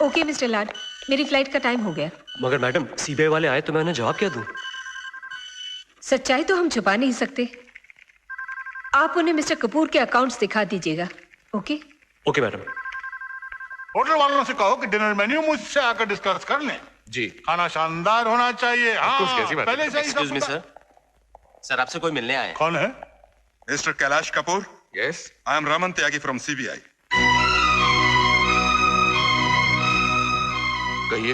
ओके मिस्टर लाड, मेरी फ्लाइट का टाइम हो गया। मगर मैडम, सीबीआई वाले आए तो मैं उन्हें जवाब क्या दूं? सच्चाई तो हम छुपा नहीं सकते। आप उन्हें मिस्टर कपूर के अकाउंट्स दिखा दीजिएगा। ओके? Okay madam. होटल वालों से कहो कि डिनर मेन्यू मुझसे आकर डिस्कस कर लें। जी। खाना शानदार होना चाहिए। हाँ, कैसी बात है? पहले से ही सब Excuse me, sir. सर, आपसे कोई मिलने आया है। कौन है? Mister Kailash Kapoor. Yes. I am Raman Tyagi from CBI. कहिए।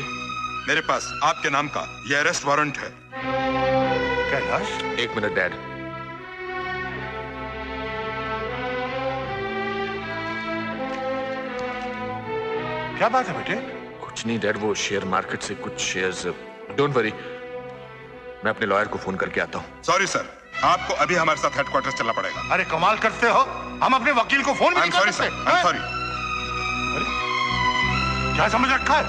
मेरे पास आपके नाम का यह अरेस्ट वारंट है। कैलाश? एक मिनट डैड। क्या बात है बेटे? कुछ नहीं डैड, वो शेयर मार्केट से कुछ शेयर्स। डोंट वरी, मैं अपने लॉयर को फोन करके आता हूँ। सॉरी सर, आपको अभी हमारे साथ हेडक्वार्टर चलना पड़ेगा। अरे कमाल करते हो, हम अपने वकील को फोन भी नहीं कर सकते। I am sorry. क्या समझ रखा है?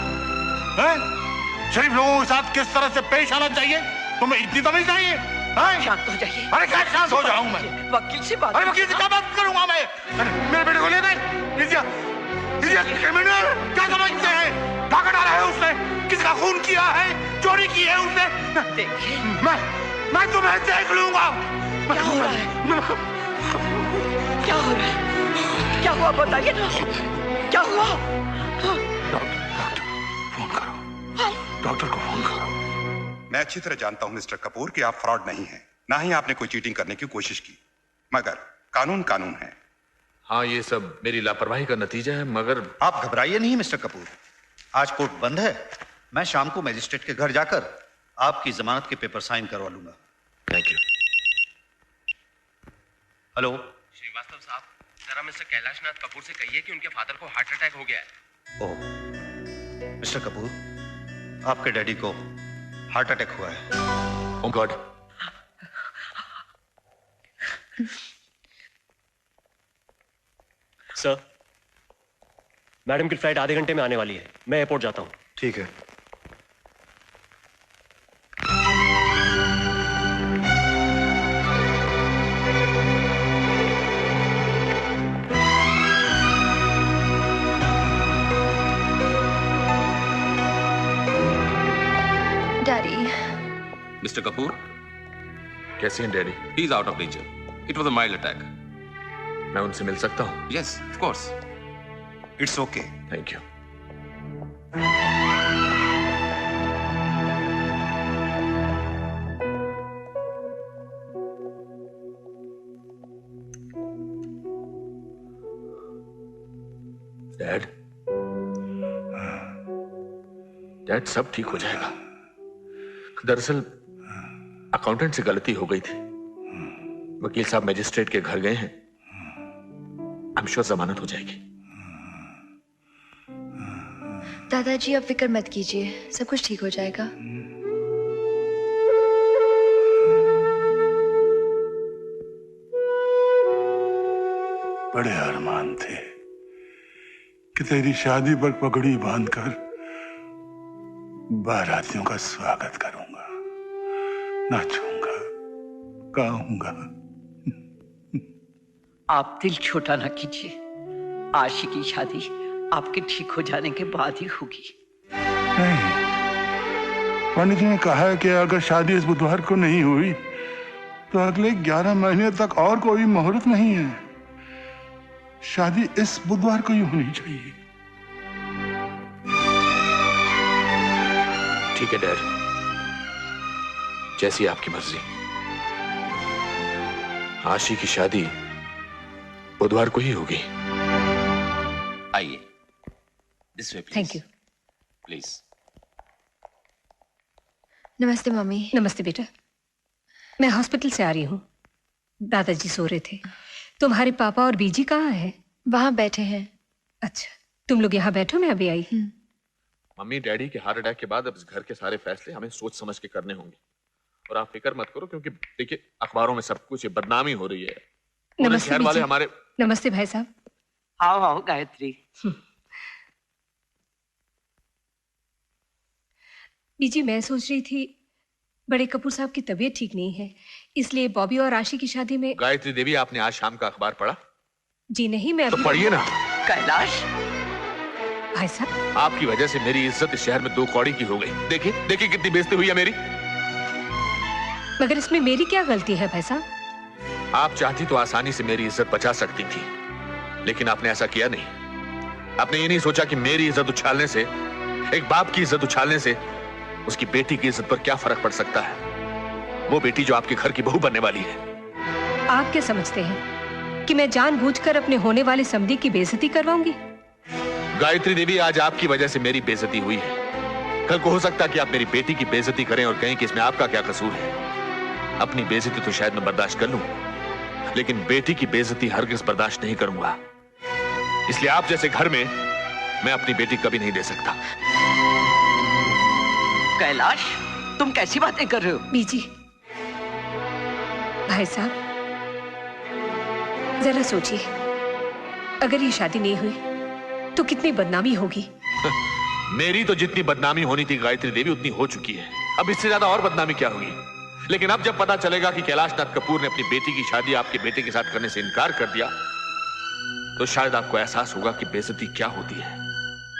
शरीफ लोगों के साथ किस तरह से पेश आना चाहिए, तुम्हें इतनी तमीज नहीं है? शांत हो जाइए। अरे क्या शांत हो जाऊं मैं? वकील से बात। अरे वकील से क्या बात करूंगा मैं? अरे मेरे बेटे को ले गए, क्रिमिनल क्या समझते हैं? भागा डाला है उसने, किसी का खून किया है, चोरी की है उसने। देखिए, मैं तुम्हें देख लूंगा। क्या हो रहा है? क्या हो रहा है? क्या हुआ बताइए ना, क्या हुआ? डॉक्टर को फोन करो। मैं अच्छी तरह जानता हूं मिस्टर कपूर कि आप फ्रॉड नहीं हैं, ना ही आपने कोई चीटिंग करने की कोशिश की, मगर कानून कानून है। हाँ, ये सब मेरी लापरवाही का नतीजा है, मगर आप घबराइए नहीं मिस्टर कपूर। आज कोर्ट बंद है, मैं शाम को मजिस्ट्रेट के घर जाकर आपकी जमानत के पेपर साइन करवा लूंगा। Thank you. हेलो श्रीवास्तव साहब, जरा मिस्टर कैलाशनाथ कपूर से कहिए कि उनके फादर को हार्ट अटैक हो गया है। ओह मिस्टर कपूर, आपके डैडी को हार्ट अटैक हुआ है। ओह गॉड। सर, मैडम की फ्लाइट आधे घंटे में आने वाली है, मैं एयरपोर्ट जाता हूँ। ठीक है। डैडी। मिस्टर कपूर, कैसे हैं daddy? He is out of danger. It was a mild attack. मैं उनसे मिल सकता हूँ? Yes, of course. It's okay. Thank you. Dad, dad सब ठीक हो जाएगा। दरअसल अकाउंटेंट से गलती हो गई थी। वकील साहब मजिस्ट्रेट के घर गए हैं, आई एम श्योर जमानत हो जाएगी। दादाजी आप फिक्र मत कीजिए, सब कुछ ठीक हो जाएगा। बड़े अरमान थे कि तेरी शादी पर पगड़ी बांधकर बारातियों का स्वागत करूंगा, नाचूंगा, गाऊंगा। आप दिल छोटा ना कीजिए, आशी की शादी आपके ठीक हो जाने के बाद ही होगी। नहीं, पंडित जी ने कहा है कि अगर शादी इस बुधवार को नहीं हुई तो अगले 11 महीने तक और कोई मुहूर्त नहीं है। शादी इस बुधवार को ही होनी चाहिए। ठीक है डैड, जैसी आपकी मर्जी। आशी की शादी बुधवार को ही होगी। आइए, this way please. Thank you. Please. नमस्ते मम्मी। नमस्ते बेटा। मैं हॉस्पिटल से आ रही हूँ। दादाजी सो रहे थे। तुम्हारे पापा और बीजी कहाँ है? वहां बैठे हैं। अच्छा, तुम लोग यहाँ बैठो, मैं अभी आई। मम्मी डैडी के हार्ट अटैक के बाद अब इस घर के सारे फैसले हमें सोच समझ के करने होंगे। और आप फिक्र मत करो, क्योंकि देखिए अखबारों में सब कुछ बदनामी हो रही है। नमस्ते शहर वाले बीजी। हमारे। नमस्ते भाई साहब। आओ आओ गायत्री। बीजी, मैं सोच रही थी बड़े कपूर साहब की तबीयत ठीक नहीं है, इसलिए बॉबी और आशी की शादी में। गायत्री देवी, आपने आज शाम का अखबार पढ़ा? जी नहीं, मैं तो पढ़िए ना। कैलाश, भाई साहब, आपकी वजह से मेरी इज्जत इस शहर में 2 कौड़ी की हो गई। देखिए देखिए कितनी बेइज्जती हुई है मेरी। मगर इसमें मेरी क्या गलती है भाई साहब? आप चाहती तो आसानी से मेरी इज्जत बचा सकती थी, लेकिन आपने ऐसा किया नहीं। आपने ये नहीं सोचा कि मेरी इज्जत उछालने से, एक बाप की इज्जत उछालने से उसकी बेटी की इज्जत पर क्या फर्क पड़ सकता है। वो बेटी जो आपके घर की बहू बनने वाली है। आप क्या समझते हैं कि मैं जानबूझकर अपने होने वाले समधी की बेइज्जती करवाऊंगी? गायत्री देवी, आज आपकी वजह से मेरी बेइज्जती हुई है। कल को हो सकता है कि आप मेरी बेटी की बेइज्जती करें और कहें कि इसमें आपका क्या कसूर है। अपनी बेइज्जती तो शायद मैं बर्दाश्त कर लूं, लेकिन बेटी की बेइज्जती हरगिज़ बर्दाश्त नहीं करूंगा। इसलिए आप जैसे घर में मैं अपनी बेटी कभी नहीं दे सकता। कैलाश, तुम कैसी बातें कर रहे हो? बीजी, भाई साहब, जरा सोचिए, अगर ये शादी नहीं हुई तो कितनी बदनामी होगी। मेरी तो जितनी बदनामी होनी थी गायत्री देवी उतनी हो चुकी है। अब इससे ज्यादा और बदनामी क्या होगी? लेकिन अब जब पता चलेगा कि कैलाश नाथ कपूर ने अपनी बेटी की शादी आपके बेटे के साथ करने से इनकार कर दिया, तो शायद आपको एहसास होगा कि बेइज्जती क्या होती है।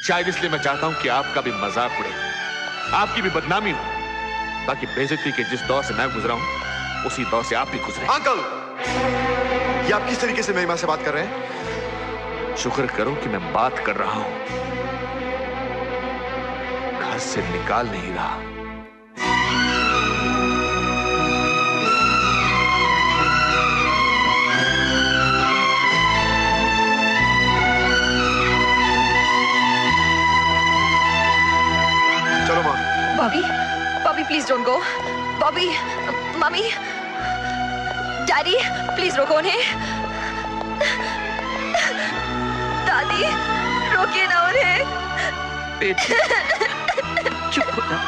शायद इसलिए मैं चाहता हूं कि आपका भी मजाक उड़े, आपकी भी बदनामी हो, ताकि बेइज्जती के जिस दौर से मैं गुजरा हूं उसी दौर से आप भी गुजरे। अंकल, ये आप किस तरीके से मेरी मां से बात कर रहे हैं? शुक्र करो कि मैं बात कर रहा हूं, घर से निकाल नहीं रहा। चलो मां। Bobby, Bobby please don't go. Bobby, mummy, daddy please रोको उन्हें। दादी, रोकिए ना उन्हें। चुप हो जा,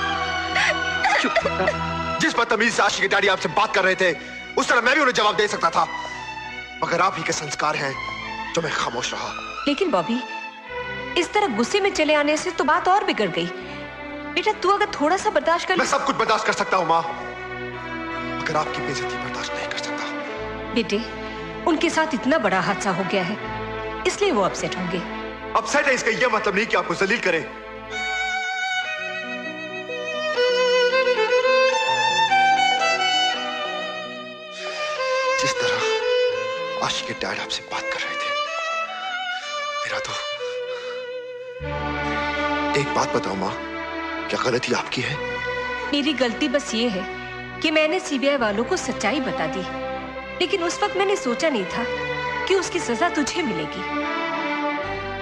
चुप हो जा। जिस बदतमीज से आशी के डैडी आपसे बात कर रहे थे, उस तरह मैं भी उन्हें जवाब दे सकता था, मगर आप ही के संस्कार हैं जो मैं खामोश रहा। लेकिन बॉबी, इस तरह गुस्से में चले आने से तो बात और बिगड़ गई। बेटा, तू अगर थोड़ा सा बर्दाश्त कर। मैं सब कुछ बर्दाश्त कर सकता हूँ माँ, मगर आपकी बेइज्जती बर्दाश्त नहीं कर सकता। बेटे, उनके साथ इतना बड़ा हादसा हो गया है, इसलिए वो अपसेट होंगे। अपसेट है इसका यह मतलब नहीं कि आपको जलील करें। जिस तरह आशी के डैड आपसे बात कर रहे थे, मेरा तो। एक बात बताओ माँ, क्या गलती आपकी है? मेरी गलती बस ये है कि मैंने सीबीआई वालों को सच्चाई बता दी, लेकिन उस वक्त मैंने सोचा नहीं था कि उसकी सजा तुझे मिलेगी।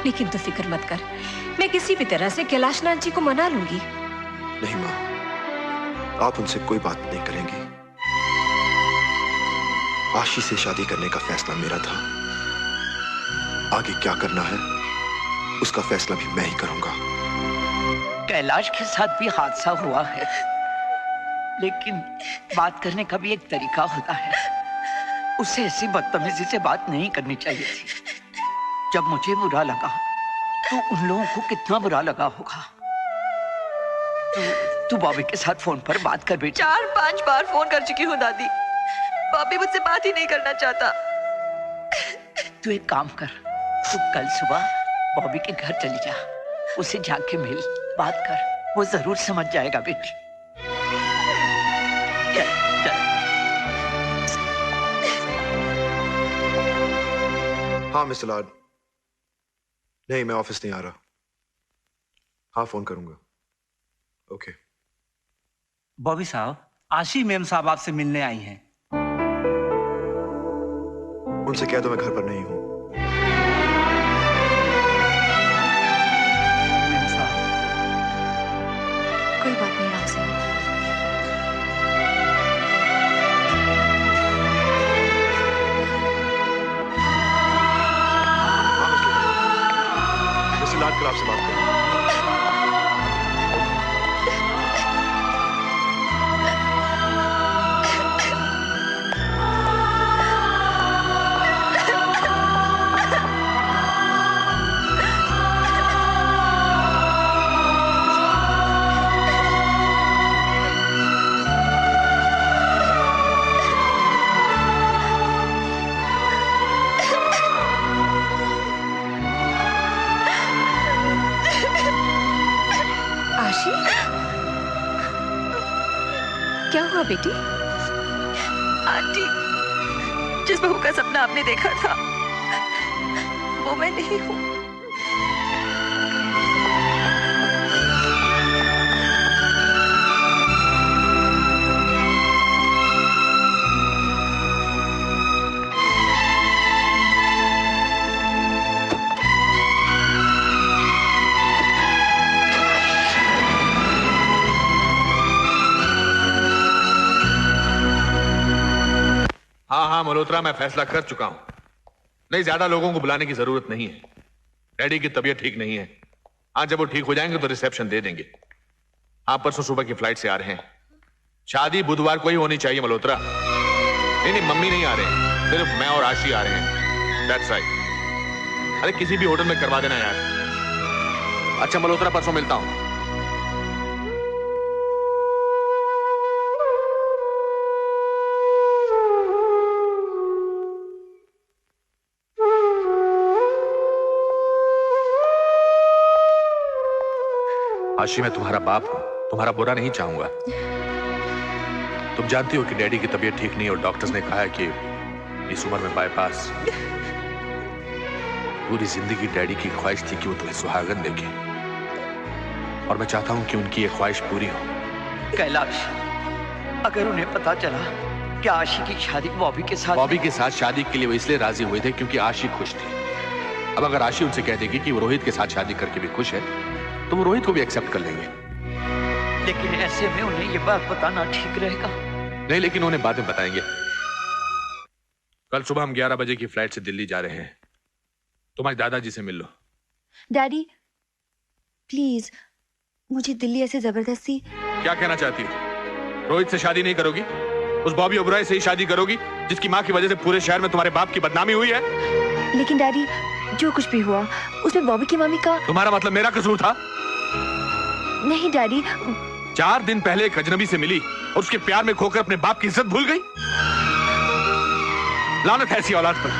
लेकिन तू फिक्र मत कर, मैं किसी भी तरह से कैलाश नाथ जी को मना लूंगी। नहीं माँ, आप उनसे कोई बात नहीं करेंगी। आशी से शादी करने का फैसला मेरा था। आगे क्या करना है उसका फैसला भी मैं ही करूंगा। कैलाश के साथ भी हादसा हुआ है, लेकिन बात करने का भी एक तरीका होता है। उसे ऐसी बदतमीजी से बात नहीं करनी चाहिए थी। जब मुझे बुरा लगा तो उन लोगों को कितना बुरा लगा होगा। तू बॉबी के साथ फोन पर बात कर बेटी। 4-5 बार फोन कर चुकी हूँ दादी, बॉबी मुझसे बात ही नहीं करना चाहता। तू एक काम कर, तू कल सुबह बॉबी के घर चली जा, उसे जाके मिल, बात कर, वो जरूर समझ जाएगा बेटी। चल, चल। हाँ मिस्टर लॉर्ड, नहीं मैं ऑफिस नहीं आ रहा। हाँ फोन करूंगा। ओके। बॉबी साहब, आशी मैम साहब आपसे मिलने आई हैं। उनसे कह दो मैं घर पर नहीं हूं। कोई बात नहीं राम सिंह। मिस्टर लाड कल आपसे बात करें। क्या हुआ बेटी? आंटी, जिस बहू का सपना आपने देखा था वो मैं नहीं हूँ। हाँ मल्होत्रा, मैं फैसला कर चुका हूं। नहीं, ज्यादा लोगों को बुलाने की जरूरत नहीं है। डैडी की तबीयत ठीक नहीं है। हाँ, जब वो ठीक हो जाएंगे तो रिसेप्शन दे देंगे। हाँ, परसों सुबह की फ्लाइट से आ रहे हैं। शादी बुधवार को ही होनी चाहिए मल्होत्रा। नहीं, मम्मी नहीं आ रहे हैं, सिर्फ मैं और आशी आ रहे हैं। That's right. अरे किसी भी होटल में करवा देना यार। अच्छा मल्होत्रा, परसों मिलता हूं। आशी, मैं तुम्हारा बाप हूं, तुम्हारा बुरा नहीं चाहूंगा। तुम जानती हो कि डैडी की तबीयत ठीक नहीं और डॉक्टर्स ने कहा है कि इस उम्र में बाईपास। पूरी जिंदगी डैडी की ख्वाहिश थी कि वो तुम्हें सुहागन देखें, और मैं चाहता हूं कि उनकी ये ख्वाहिश पूरी हो। कैलाश, अगर उन्हें पता चला कि आशी की शादी बॉबी के साथ शादी के लिए वो इसलिए राजी हुए थे क्योंकि आशी खुश थी। अब अगर आशी उनसे कह देगी कि वो रोहित के साथ शादी करके भी खुश है तो वो रोहित को भी एक्सेप्ट कर लेंगे। लेकिन ऐसे में उन्हें ये बात बताना ठीक रहेगा। नहीं, लेकिन उन्हें बाद में बताएंगे। कल सुबह हम 11 बजे की फ्लाइट से दिल्ली जा रहे हैं। तुम्हारे दादाजी से मिल लो। डैडी प्लीज, मुझे दिल्ली ऐसे जबरदस्ती। क्या कहना चाहती हो? रोहित से शादी नहीं करोगी? उस बॉबी ओबराय से ही शादी करोगी जिसकी माँ की वजह से पूरे शहर में तुम्हारे बाप की बदनामी हुई है? लेकिन डैडी, जो कुछ भी हुआ उसमें बॉबी की मम्मी का। तुम्हारा मतलब मेरा कसूर था? नहीं डैडी। 4 दिन पहले एक अजनबी से मिली और उसके प्यार में खोकर अपने बाप की इज्जत भूल गई। लानत है ऐसी औलाद पर।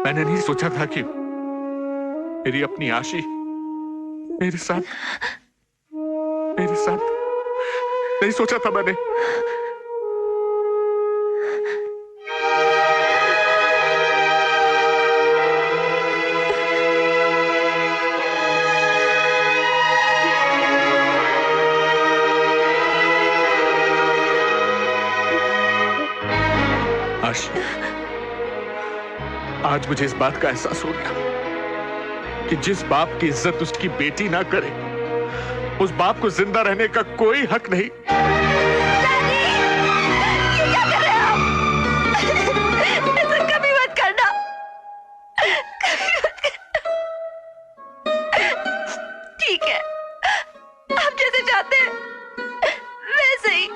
मैंने नहीं सोचा था कि मेरी अपनी आशी मेरे साथ नहीं सोचा था मैंने। आज मुझे इस बात का एहसास हो गया कि जिस बाप की इज्जत उसकी बेटी ना करे, उस बाप को जिंदा रहने का कोई हक नहीं। ये क्या कर रहे हो आप? ऐसा कभी मत करना। ठीक है, आप जैसे चाहते हैं वैसे ही।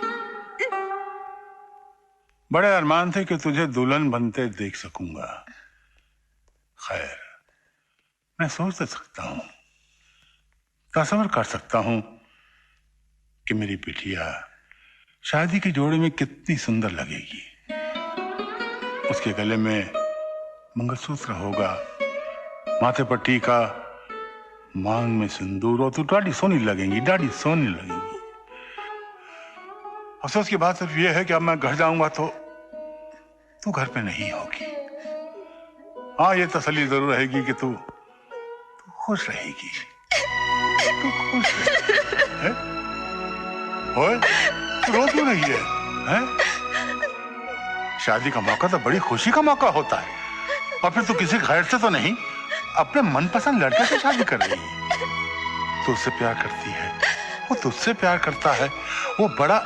बड़े अरमान थे कि तुझे दुल्हन बनते देख सकूंगा। खैर, मैं सोच सकता हूं, तस्वर कर सकता हूं कि मेरी बिटिया शादी की जोड़ी में कितनी सुंदर लगेगी। उसके गले में मंगलसूत्र होगा, माथे पर टीका, मांग में सिंदूर, और तो डाढ़ी सोनी लगेगी, डाढ़ी सोनी लगेगी। अफसोस की बात सिर्फ यह है कि अब मैं घर जाऊंगा तो तू घर पे नहीं होगी। हाँ, ये तसल्ली जरूर रहेगी कि तू खुश रहेगी। तू खुश है? ओए, तू रो क्यों रही है? हैं? शादी का मौका तो बड़ी खुशी का मौका होता है, और फिर तू किसी गैर से तो नहीं, अपने मनपसंद लड़के से शादी कर रही है। तू उससे प्यार करती है, वो तुझसे प्यार करता है। वो बड़ा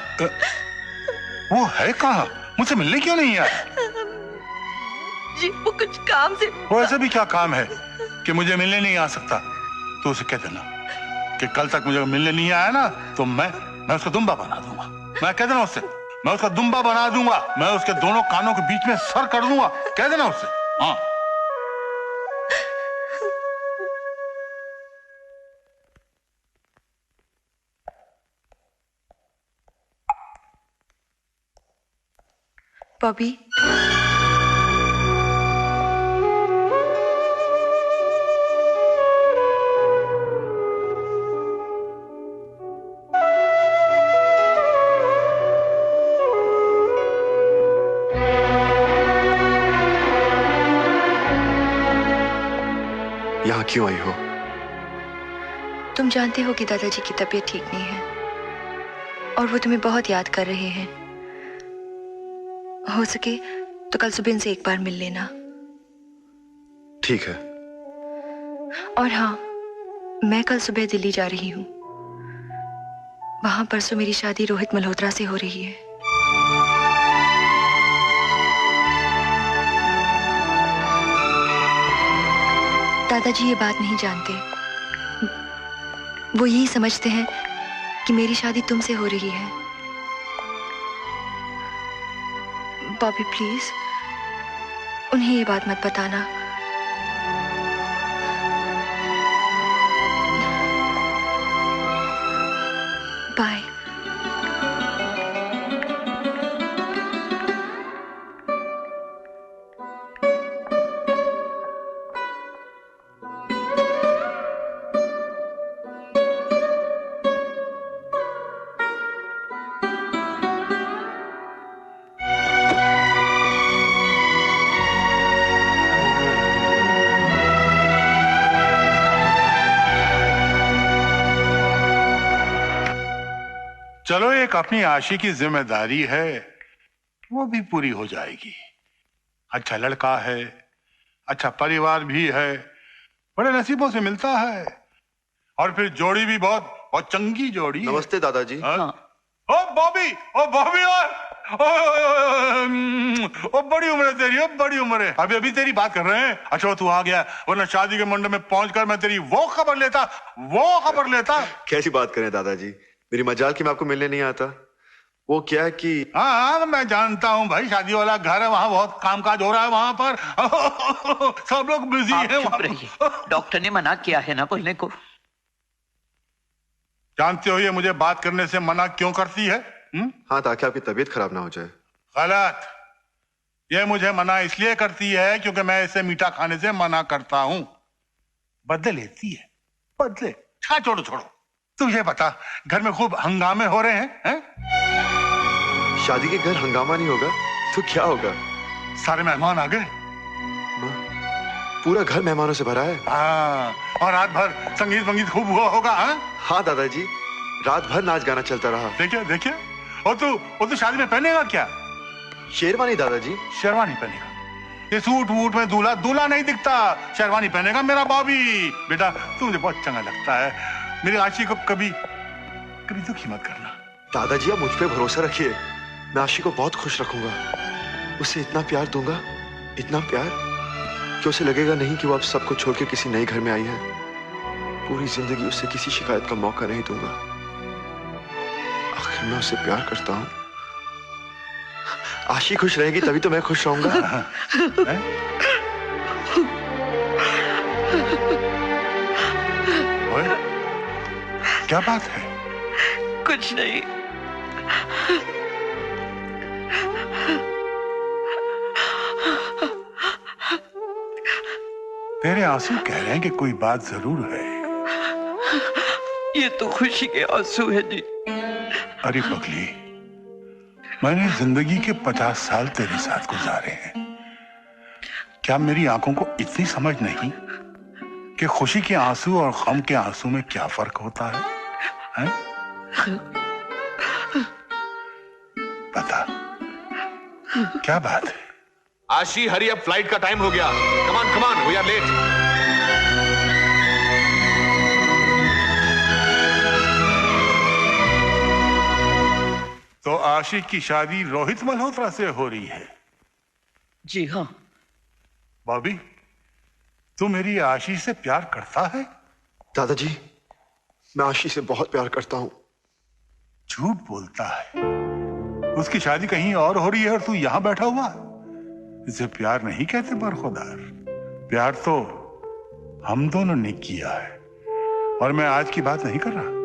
वो है कहाँ? मुझसे मिलने क्यों नहीं आया? जी वो कुछ काम से। वो ऐसे भी क्या काम है कि मुझे मिलने नहीं आ सकता? तो उसे कह देना कि कल तक मुझे मिलने नहीं आया ना तो मैं उसको दुम्बा बना दूंगा। मैं कह देना उससे, मैं उसका दुम्बा बना दूंगा, मैं उसके दोनों कानों के बीच में सर कर दूंगा। कह देना उससे। हाँ बॉबी, यहाँ क्यों आई हो? तुम जानते हो कि दादाजी की तबीयत ठीक नहीं है और वो तुम्हें बहुत याद कर रहे हैं। हो सके तो कल सुबह इनसे एक बार मिल लेना। ठीक है। और हाँ, मैं कल सुबह दिल्ली जा रही हूँ। वहां परसों मेरी शादी रोहित मल्होत्रा से हो रही है। दादाजी ये बात नहीं जानते। वो यही समझते हैं कि मेरी शादी तुमसे हो रही है। बॉबी प्लीज उन्हें ये बात मत बताना। बाय। चलो, एक अपनी आशी की जिम्मेदारी है, वो भी पूरी हो जाएगी। अच्छा लड़का है, अच्छा परिवार भी है, बड़े नसीबों से मिलता है, और फिर जोड़ी भी बहुत चंगी जोड़ी। नमस्ते दादाजी। ओ बॉबी, ओ बॉबी, ओ बड़ी उम्र है तेरी, ओ बड़ी उम्र है। अभी तेरी बात कर रहे हैं। अच्छा तू आ गया, वरना शादी के मंडप में पहुंचकर मैं तेरी वो खबर लेता। कैसी बात करें दादाजी, मेरी मजाल कि मैं आपको मिलने नहीं आता। वो क्या है कि हाँ मैं जानता हूँ भाई, शादी वाला घर है, वहाँ बहुत कामकाज हो रहा है वहाँ पर। सब लोग बिजी हैं। डॉक्टर ने मना किया है ना बोलने को। जानते हो ये मुझे बात करने से मना क्यों करती है? हाँ, ताकि आपकी तबीयत खराब ना हो जाए। गलत। ये मुझे मना इसलिए करती है क्योंकि मैं इसे मीठा खाने से मना करता हूँ। बदले लेती है, बदले। छोड़ो। तुझे पता घर में खूब हंगामे हो रहे हैं? शादी के घर हंगामा नहीं होगा तो क्या होगा? सारे मेहमान आ गए, पूरा घर मेहमानों से भरा है। हाँ, और रात भर संगीत खूब हुआ होगा। हाँ दादाजी, रात भर नाच गाना चलता रहा। देखिए। और तू शादी में पहनेगा क्या? शेरवानी दादाजी। शेरवानी पहनेगा? ये सूट वूट में दूल्हा नहीं दिखता, शेरवानी पहनेगा मेरा बॉबी। बेटा तू मुझे बहुत चंगा लगता है, मेरी आशी को कभी दुखी मत करना। दादाजी आप मुझ पे भरोसा रखिए, मैं आशी को बहुत खुश रखूंगा। उसे इतना प्यार दूंगा, इतना प्यार कि उसे लगेगा नहीं कि वो अब सब कुछ छोड़ के किसी नए घर में आई है। पूरी जिंदगी उसे किसी शिकायत का मौका नहीं दूंगा। आखिर मैं उसे प्यार करता हूँ। आशी खुश रहेगी तभी तो मैं खुश रहूंगा। क्या बात है? कुछ नहीं। तेरे आंसू कह रहे हैं कि कोई बात जरूर है। ये तो खुशी के आंसू है जी। अरे पगली, मैंने जिंदगी के 50 साल तेरे साथ गुजारे हैं। क्या मेरी आंखों को इतनी समझ नहीं कि खुशी के आंसू और गम के आंसू में क्या फर्क होता है? पता। क्या बात है? आशी, हरी अब फ्लाइट का टाइम हो गया। कमान कमान, वी आर लेट। तो आशी की शादी रोहित मल्होत्रा से हो रही है? जी हाँ। बॉबी, तू मेरी आशी से प्यार करता है? दादाजी, मैं आशी से बहुत प्यार करता हूं। झूठ बोलता है। उसकी शादी कहीं और हो रही है और तू यहां बैठा हुआ। इसे प्यार नहीं कहते बरखुदार। प्यार तो हम दोनों ने किया है। और मैं आज की बात नहीं कर रहा,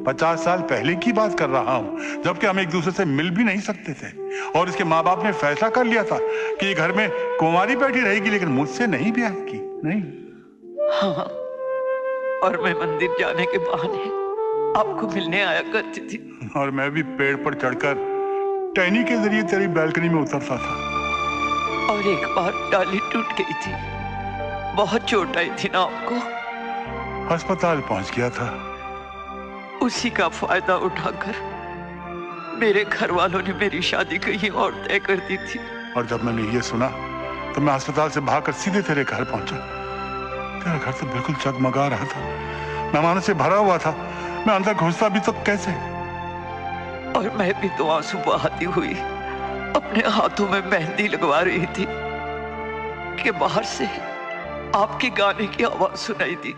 50 साल पहले की बात कर रहा हूं, जबकि हम एक दूसरे से मिल भी नहीं सकते थे। और इसके माँ बाप ने फैसला कर लिया था कि ये घर में कुंवारी बैठी रहेगी, लेकिन मुझसे नहीं ब्याह की। नहीं। हाँ, और मैं मंदिर जाने के बहाने आपको मिलने आया करती थी। और मैं भी पेड़ पर चढ़कर टहनी के जरिए तेरी बैल्कनी में उतरता था। और एक बार डाली टूट गई थी, बहुत चोट आई थी ना आपको। अस्पताल पहुंच गया था। उसी का फायदा उठाकर मेरे घर वालों ने मेरी शादी कहीं और तय कर दी थी। और जब मैंने ये सुना तो मैं अस्पताल से भागकर सीधे तेरे घर पहुंचा। तेरा घर तो बिल्कुल जगमगा रहा था, मेहमानों से भरा हुआ था। मैं अंदर घुसता भी तो कैसे? और मैं भी तो आंसू बहाती हुई अपने हाथों में मेहंदी लगवा रही थी कि बाहर से आपके गाने की आवाज सुनाई दी।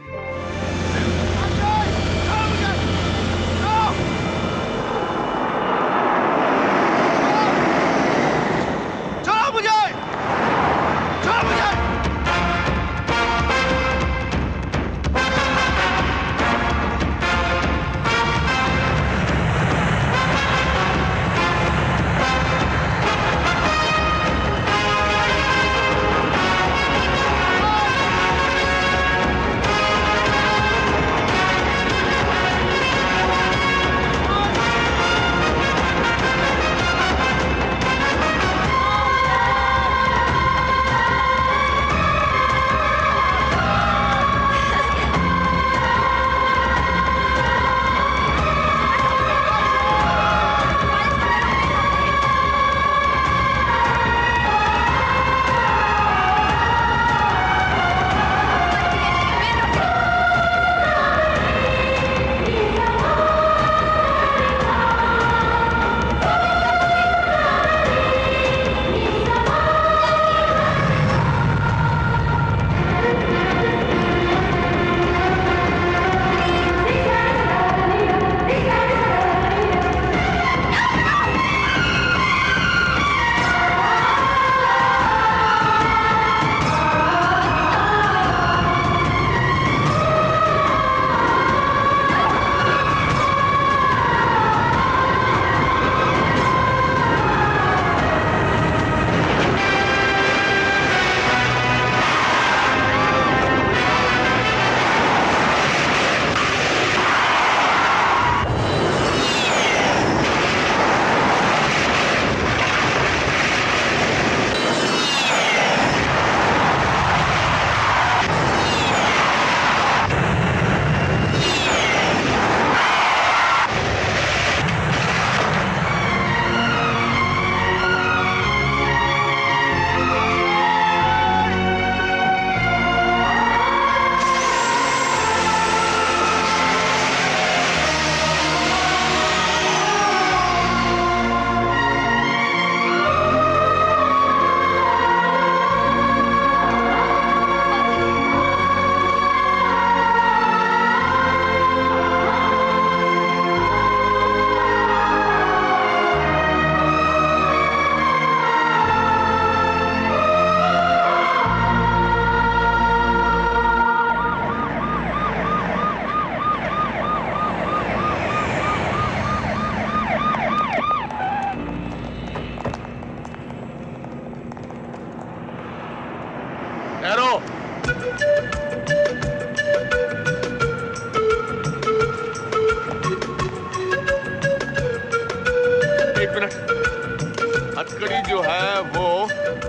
हथकड़ी जो है वो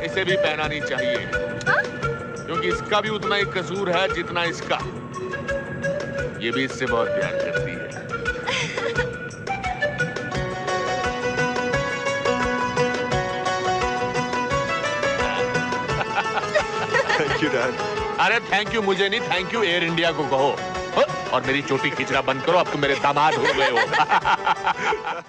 इसे भी पहनानी चाहिए, क्योंकि इसका भी उतना ही कसूर है जितना इसका। ये भी इससे बहुत प्यार करती है। You dad. अरे थैंक यू मुझे नहीं, थैंक यू एयर इंडिया को कहो। और मेरी चोटी खींचना बंद करो, अब तुम मेरे दामाद हो गए हो।